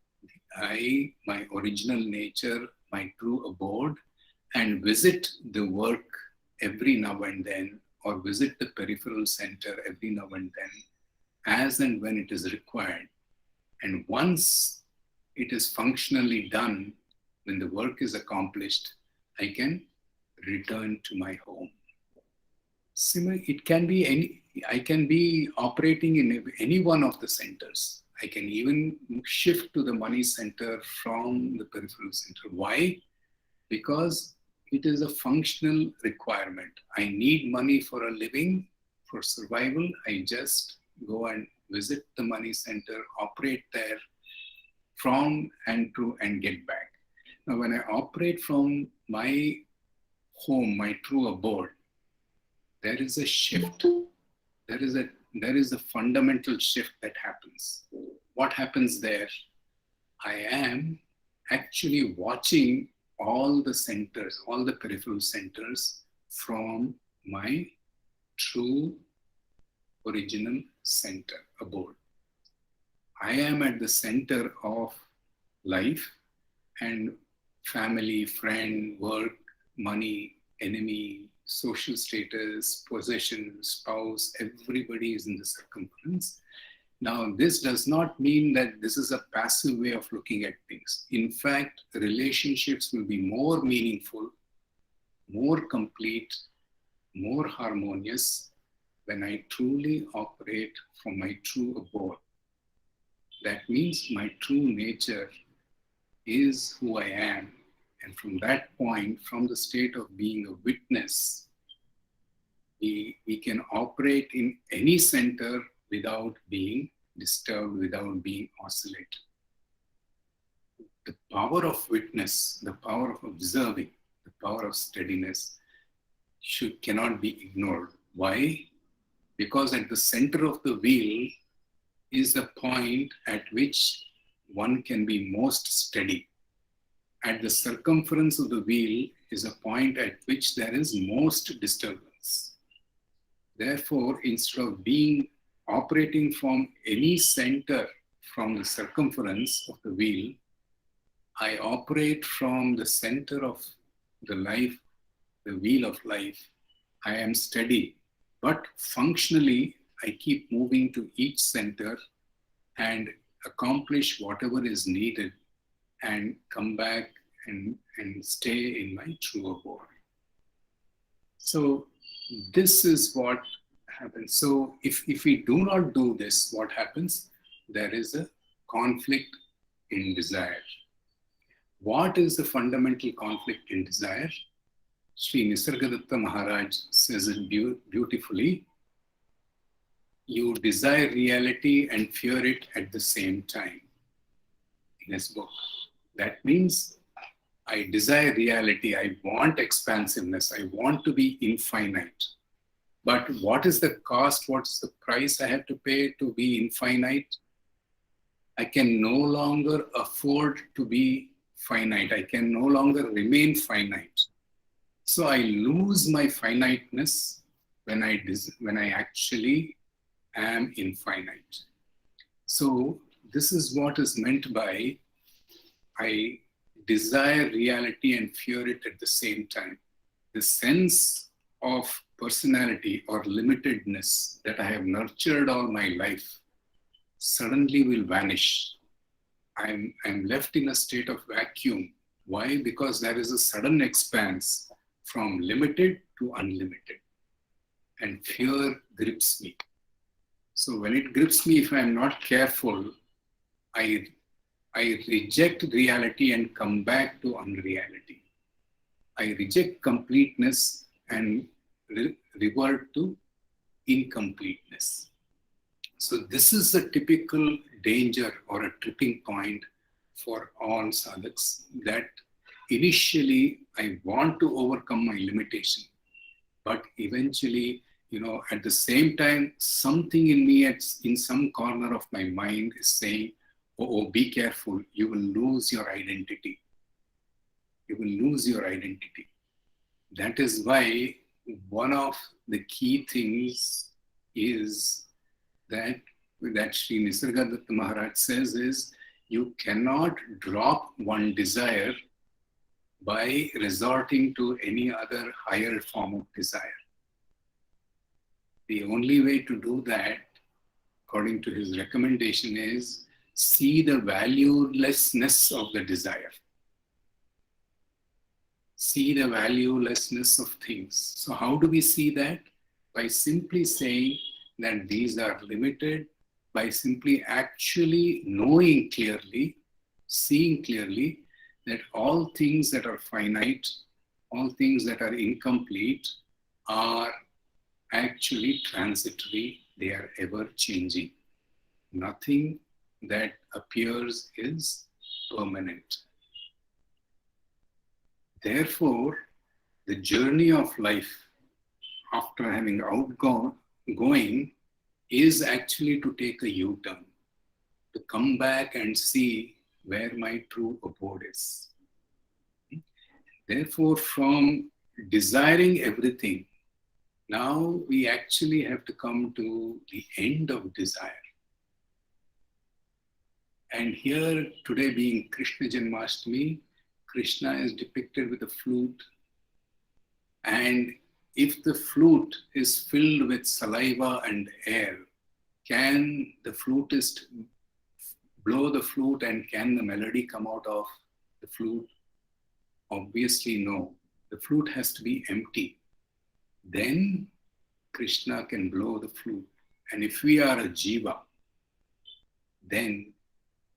[SPEAKER 1] my original nature, my true abode, and visit the work every now and then, or visit the peripheral center every now and then, as and when it is required. And once it is functionally done, when the work is accomplished, I can return to my home. Similar, I can be operating in any one of the centers. I can even shift to the money center from the peripheral center. Why? Because it is a functional requirement. I need money for a living, for survival. I just go and visit the money center, operate there from and to, and get back. Now, when I operate from my home, my true abode, there is a shift. There is a fundamental shift that happens. What happens there? I am actually watching all the centers, all the peripheral centers from my true original center, abode. I am at the center of life, and family, friend, work, money, enemy, social status, possession, spouse, everybody is in the circumference. Now, this does not mean that this is a passive way of looking at things. In fact, relationships will be more meaningful, more complete, more harmonious when I truly operate from my true abode. That means my true nature is who I am. And from that point, from the state of being a witness, we can operate in any center without being disturbed, without being oscillated. The power of witness, the power of observing, the power of steadiness cannot be ignored. Why? Because at the center of the wheel is the point at which one can be most steady. At the circumference of the wheel is a point at which there is most disturbance. Therefore, instead of operating from any center from the circumference of the wheel, I operate from the center of the life, the wheel of life. I am steady, but functionally, I keep moving to each center and accomplish whatever is needed and come back and stay in my true abode. So this is what happens. So if we do not do this, what happens? There is a conflict in desire. What is the fundamental conflict in desire? Sri Nisargadatta Maharaj says it beautifully. You desire reality and fear it at the same time, in his book. That means I desire reality, I want expansiveness, I want to be infinite. But what is the cost, what's the price I have to pay to be infinite? I can no longer afford to be finite. I can no longer remain finite. So I lose my finiteness when I actually am infinite. So this is what is meant by I desire reality and fear it at the same time. The sense of personality or limitedness that I have nurtured all my life suddenly will vanish. I'm left in a state of vacuum. Why? Because there is a sudden expanse from limited to unlimited. And fear grips me. So when it grips me, if I'm not careful, I reject reality and come back to unreality. I reject completeness and revert to incompleteness. So this is a typical danger or a tripping point for all sadhaks, that initially I want to overcome my limitation, but eventually, at the same time, something in me, in some corner of my mind is saying, oh, be careful, you will lose your identity. You will lose your identity. That is why one of the key things is that Sri Nisargadatta Maharaj says is, you cannot drop one desire by resorting to any other higher form of desire. The only way to do that, according to his recommendation, is see the valuelessness of the desire. See the valuelessness of things. So how do we see that? By simply saying that these are limited, by simply actually knowing clearly, seeing clearly that all things that are finite, all things that are incomplete are actually transitory, they are ever changing. Nothing that appears is permanent. Therefore, the journey of life after having outgoing is actually to take a U-turn, to come back and see where my true abode is. Therefore, from desiring everything, now we actually have to come to the end of desire. And here, today being Krishna Janmashtami, Krishna is depicted with a flute. And if the flute is filled with saliva and air, can the flutist blow the flute and can the melody come out of the flute? Obviously no. The flute has to be empty. Then Krishna can blow the flute. And if we are a jiva, then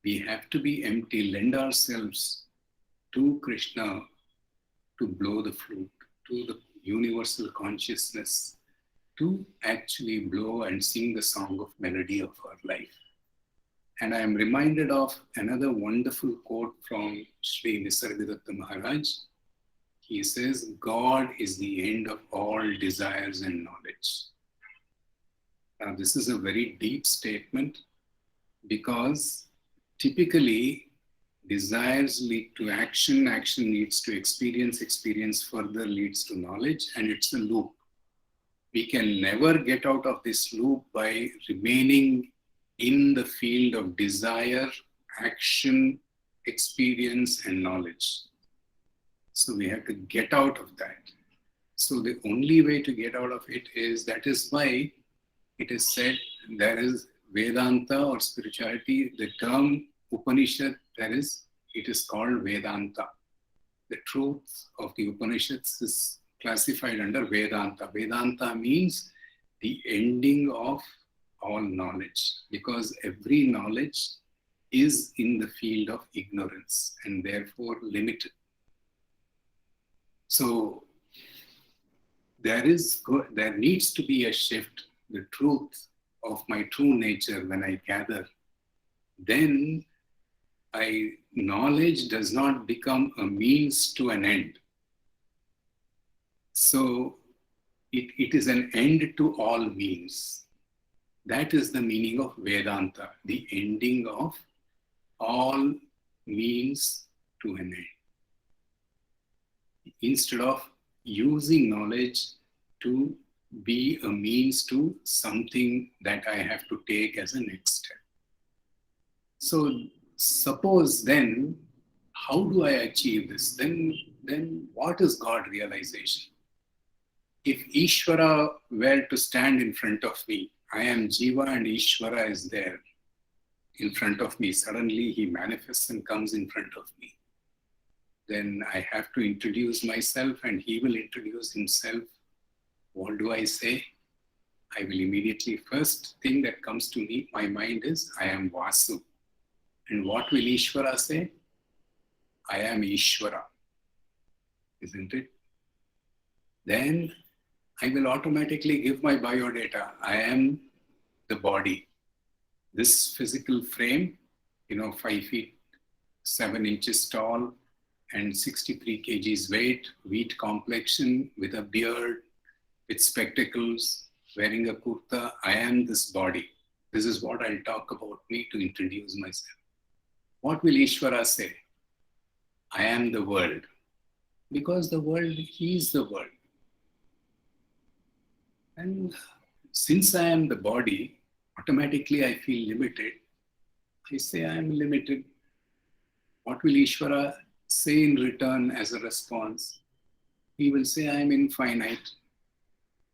[SPEAKER 1] We have to be empty, lend ourselves to Krishna to blow the flute, to the universal consciousness, to actually blow and sing the song of melody of our life. And I am reminded of another wonderful quote from Sri Nisargadatta Maharaj. He says, God is the end of all desires and knowledge. Now, this is a very deep statement because typically desires lead to action, action leads to experience, experience further leads to knowledge, and it's a loop. We can never get out of this loop by remaining in the field of desire, action, experience, and knowledge. So we have to get out of that. So the only way to get out of it is, that is why it is said there is Vedanta or spirituality, the term Upanishad, it is called Vedanta. The truth of the Upanishads is classified under Vedanta. Vedanta means the ending of all knowledge, because every knowledge is in the field of ignorance and therefore limited. So there needs to be a shift. The truth of my true nature, when I gather, then knowledge does not become a means to an end. So it is an end to all means. That is the meaning of Vedanta, the ending of all means to an end. Instead of using knowledge to be a means to something that I have to take as a next step. So suppose then, how do I achieve this? Then what is God realization? If Ishvara were to stand in front of me, I am Jiva and Ishvara is there in front of me. Suddenly he manifests and comes in front of me. Then I have to introduce myself and he will introduce himself. What do I say? I will immediately, first thing that comes to me, my mind is, I am Vasu. And what will Ishvara say? I am Ishvara. Isn't it? Then I will automatically give my biodata. I am the body. This physical frame, 5 feet 7 inches tall and 63 kgs weight, wheat complexion, with a beard, with spectacles, wearing a kurta. I am this body. This is what I'll talk about me to introduce myself. What will Ishvara say? I am the world. Because the world, he is the world. And since I am the body, automatically I feel limited. I say I am limited. What will Ishvara say in return as a response? He will say, I am infinite.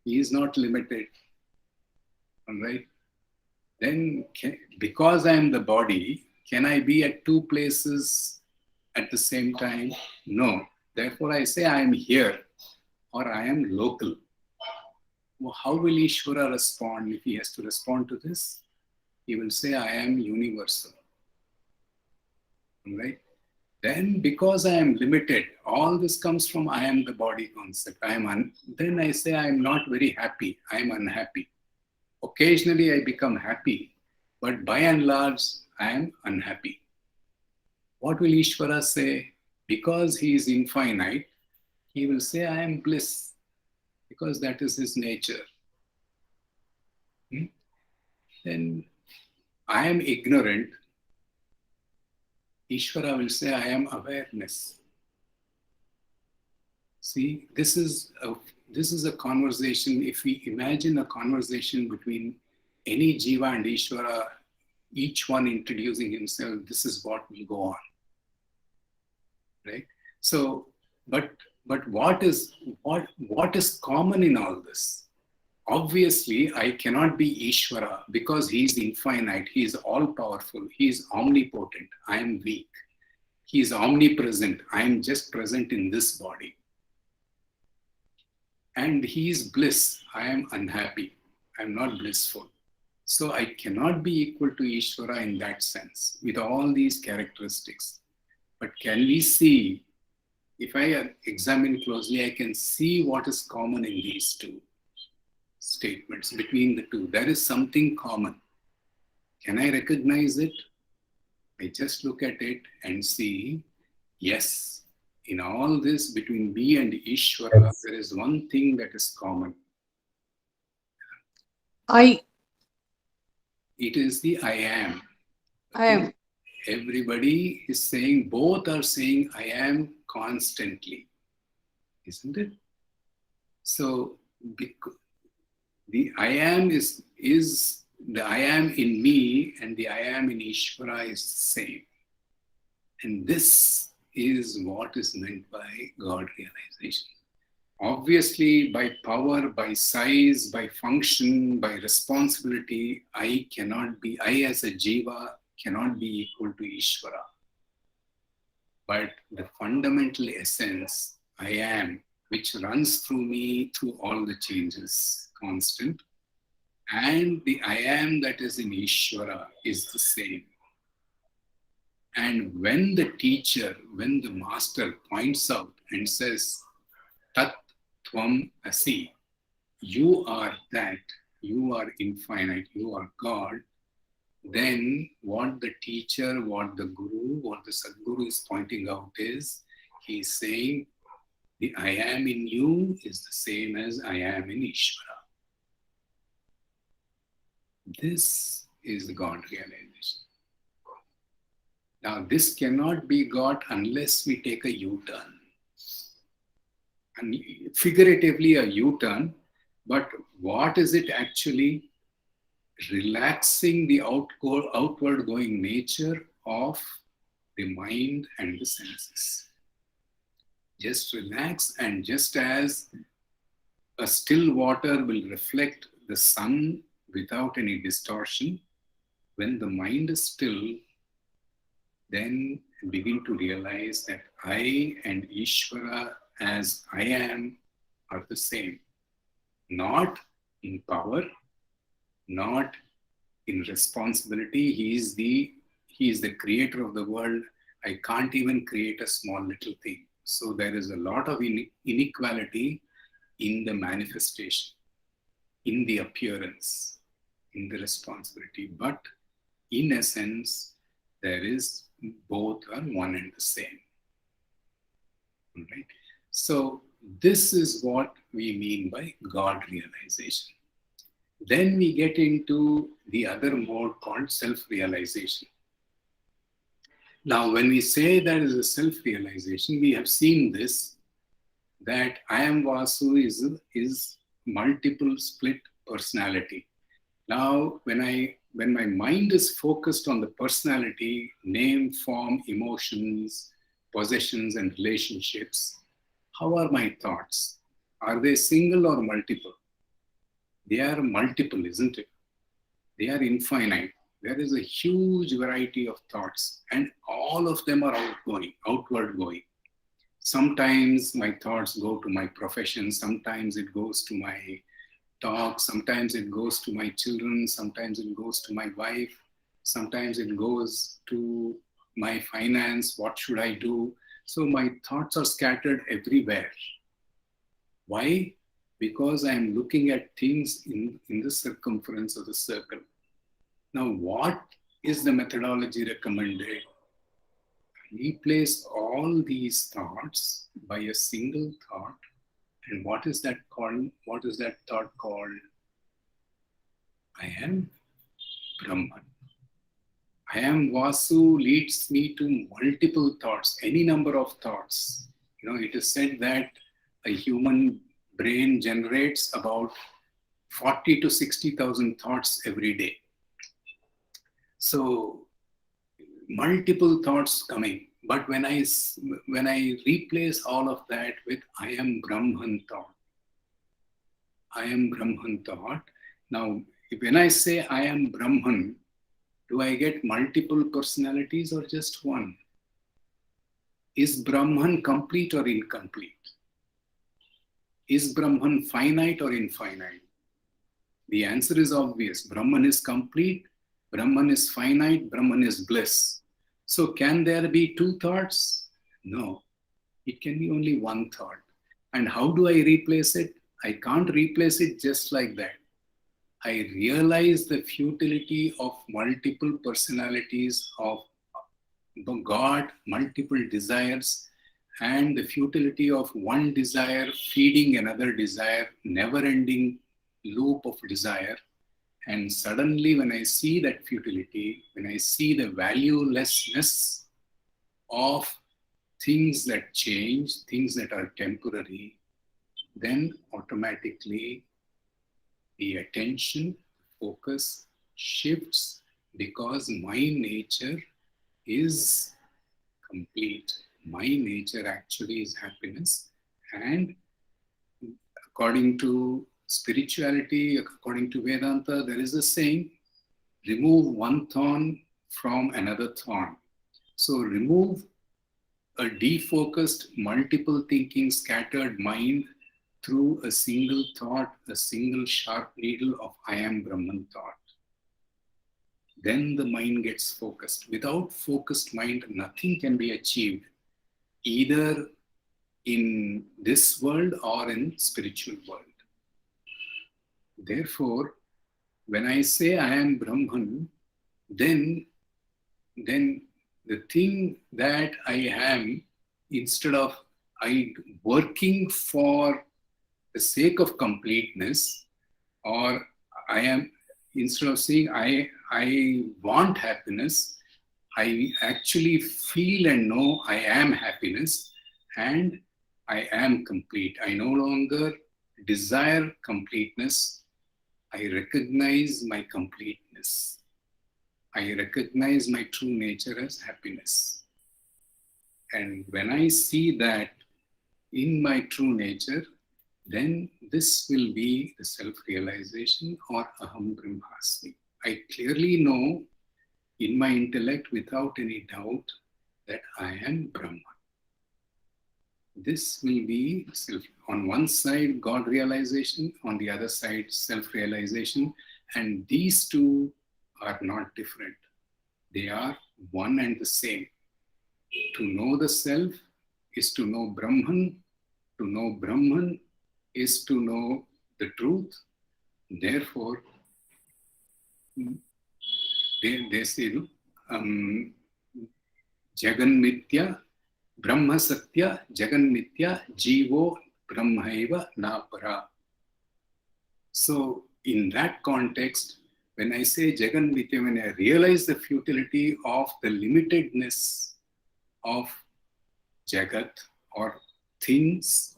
[SPEAKER 1] He is not limited. All right? Then, because I am the body, can I be at two places at the same time? No. Therefore, I say I am here or I am local. Well, how will Ishvara respond if he has to respond to this? He will say, I am universal. All right? Then, because I am limited, all this comes from I am the body concept. Then I say I am not very happy. I am unhappy. Occasionally I become happy, but by and large, I am unhappy. What will Ishvara say? Because he is infinite, he will say, I am bliss, because that is his nature. Then I am ignorant. Ishvara will say, I am awareness. See, this is a conversation. If we imagine a conversation between any Jiva and Ishvara, each one introducing himself, this is what will go on. Right? So, but what is common in all this? Obviously, I cannot be Ishvara because he is infinite, he is all-powerful, he is omnipotent, I am weak. He is omnipresent, I am just present in this body. And he is bliss, I am unhappy, I am not blissful. So I cannot be equal to Ishvara in that sense, with all these characteristics. But can we see, if I examine closely, I can see what is common in these two statements, between the two. There is something common. Can I recognize it? I just look at it and see, yes, in all this between me and Ishvara,
[SPEAKER 6] Yes.
[SPEAKER 1] there is one thing that is common.
[SPEAKER 5] I
[SPEAKER 1] It is the I am.
[SPEAKER 5] am.
[SPEAKER 1] Everybody is saying, both are saying I am constantly, isn't it? So the I am is the I am in me and the I am in Ishvara is the same. And this is what is meant by God realization. Obviously, by power, by size, by function, by responsibility, I as a Jiva cannot be equal to Ishvara. But the fundamental essence, I am, which runs through me through all the changes, constant, and the I am that is in Ishvara is the same. And when the teacher, when the master points out and says, Tat Tvam Asi, you are that, you are infinite, you are God, then what the teacher, what the guru, what the Sadguru is pointing out is, he is saying, the I am in you is the same as I am in Ishvara. This is the God realization. Now, this cannot be got unless we take a U-turn. And figuratively a U-turn, but what is it actually? Relaxing the outward going nature of the mind and the senses. Just relax, and just as a still water will reflect the sun without any distortion, when the mind is still, then begin to realize that I and Ishvara as I am are the same. Not in power, not in responsibility. He is the creator of the world. I can't even create a small little thing. So there is a lot of inequality in the manifestation, in the appearance, in the responsibility. But in essence, there is both are one and the same. Right? So this is what we mean by God realization. Then we get into the other mode called self-realization. Now, when we say there is a self-realization, we have seen this, that I am Vasu is multiple split personality. Now, when my mind is focused on the personality, name, form, emotions, possessions, and relationships, how are my thoughts? Are they single or multiple? They are multiple, isn't it? They are infinite. There is a huge variety of thoughts, and all of them are outward going. Sometimes my thoughts go to my profession, sometimes it goes to my talk, sometimes it goes to my children, sometimes it goes to my wife, sometimes it goes to my finance, what should I do? So my thoughts are scattered everywhere. Why? Because I am looking at things in the circumference of the circle. Now, what is the methodology recommended? Replace all these thoughts by a single thought. And what is that called? What is that thought called? I am Brahman. I am Vasu leads me to multiple thoughts, any number of thoughts. It is said that a human brain generates about 40 to 60,000 thoughts every day. So multiple thoughts coming. But when I replace all of that with I am Brahman thought, I am Brahman thought. Now, when I say I am Brahman, do I get multiple personalities or just one? Is Brahman complete or incomplete? Is Brahman finite or infinite? The answer is obvious. Brahman is complete, Brahman is finite, Brahman is bliss. So can there be two thoughts? No, it can be only one thought. And how do I replace it? I can't replace it just like that. I realize the futility of multiple personalities of God, multiple desires, and the futility of one desire feeding another desire, never-ending loop of desire. And suddenly when I see that futility, when I see the valuelessness of things that change, things that are temporary, then automatically the attention, focus shifts, because my nature is complete. My nature actually is happiness. And according to spirituality, according to Vedanta, there is a saying, remove one thorn from another thorn. So remove a defocused, multiple thinking, scattered mind through a single thought, a single sharp needle of I am Brahman thought. Then the mind gets focused. Without focused mind, nothing can be achieved, either in this world or in spiritual world. Therefore, when I say I am Brahman, then the thing that I am, instead of working for the sake of completeness, or I am, instead of saying I want happiness, I actually feel and know I am happiness and I am complete. I no longer desire completeness. I recognize my completeness. I recognize my true nature as happiness. And when I see that in my true nature, then this will be the self-realization, or aham brahmasmi. I clearly know in my intellect without any doubt that I am Brahman. This will be self. On one side, God realization, on the other side, self-realization. And these two are not different. They are one and the same. To know the self is to know Brahman. To know Brahman is to know the truth. Therefore, they say, Jagan Mitya, Brahma Satya, Jagan Mitya, Jivo Brahmaiva Napara. So, in that context, when I say Jagan Mitya, when I realize the futility of the limitedness of Jagat or things,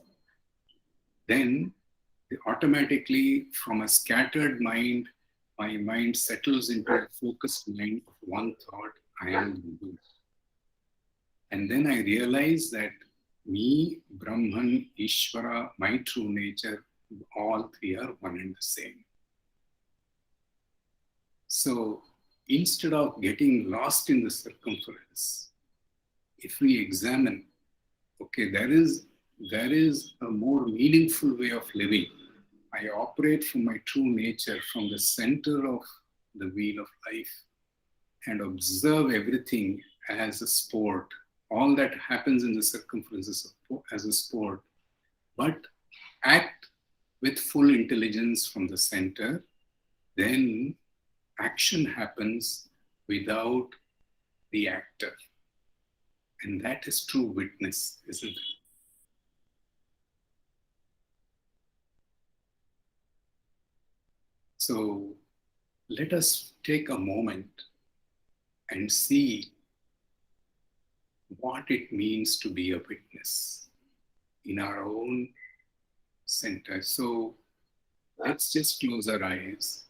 [SPEAKER 1] then automatically from a scattered mind, my mind settles into a focused mind of one thought, I am Hindu. And then I realize that me, Brahman, Ishvara, my true nature, all three are one and the same. So instead of getting lost in the circumference, if we examine, okay, there is a more meaningful way of living. I operate from my true nature, from the center of the wheel of life, and observe everything as a sport. All that happens in the circumference is as a sport, but act with full intelligence from the center, then action happens without the actor. And that is true witness, isn't it? So let us take a moment and see what it means to be a witness in our own center. So let's just close our eyes.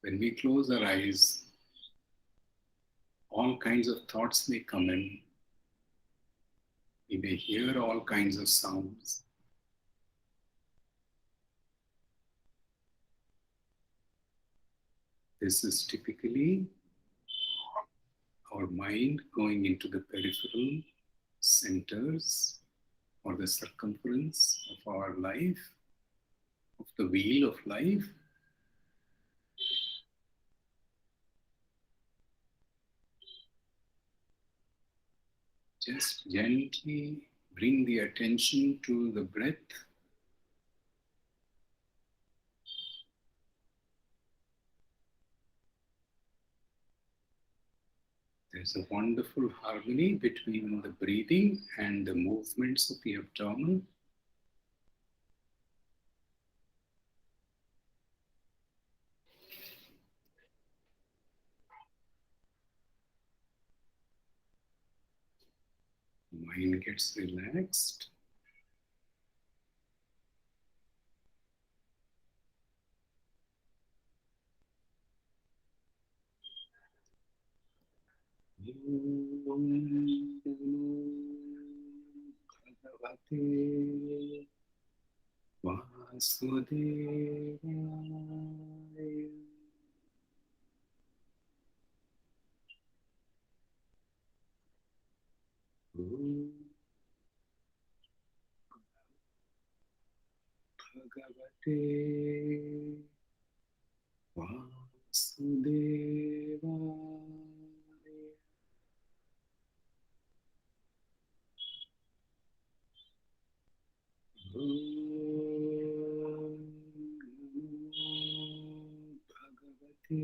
[SPEAKER 1] When we close our eyes, all kinds of thoughts may come in. We may hear all kinds of sounds. This is typically our mind going into the peripheral centers or the circumference of our life, of the wheel of life. Just gently bring the attention to the breath. There's a wonderful harmony between the breathing and the movements of the abdomen. Mind gets relaxed. Om Bhagavate Vasudevaya. Om Bhagavate Vasudevaya. Om Bhagavate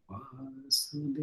[SPEAKER 1] Vasudevaya.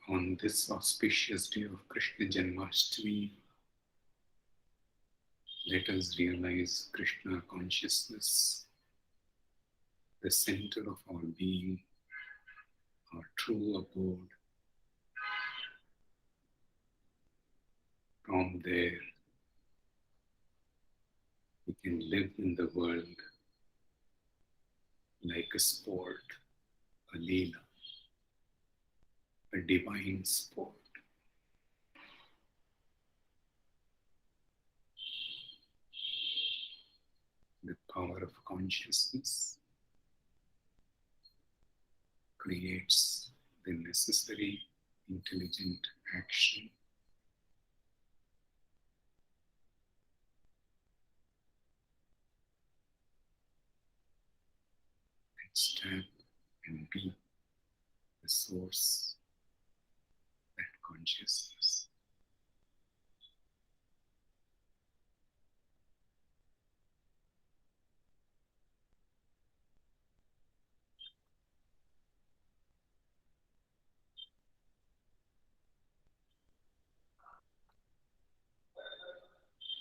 [SPEAKER 1] On this auspicious day of Krishna Janmashtami, let us realize Krishna consciousness, the center of our being, our true abode. From there, we can live in the world like a sport, a leela, a divine sport. The power of consciousness creates the necessary intelligent action. Stand and be the source, that consciousness.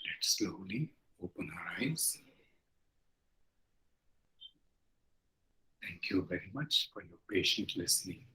[SPEAKER 1] Let's slowly open our eyes. Thank you very much for your patient listening.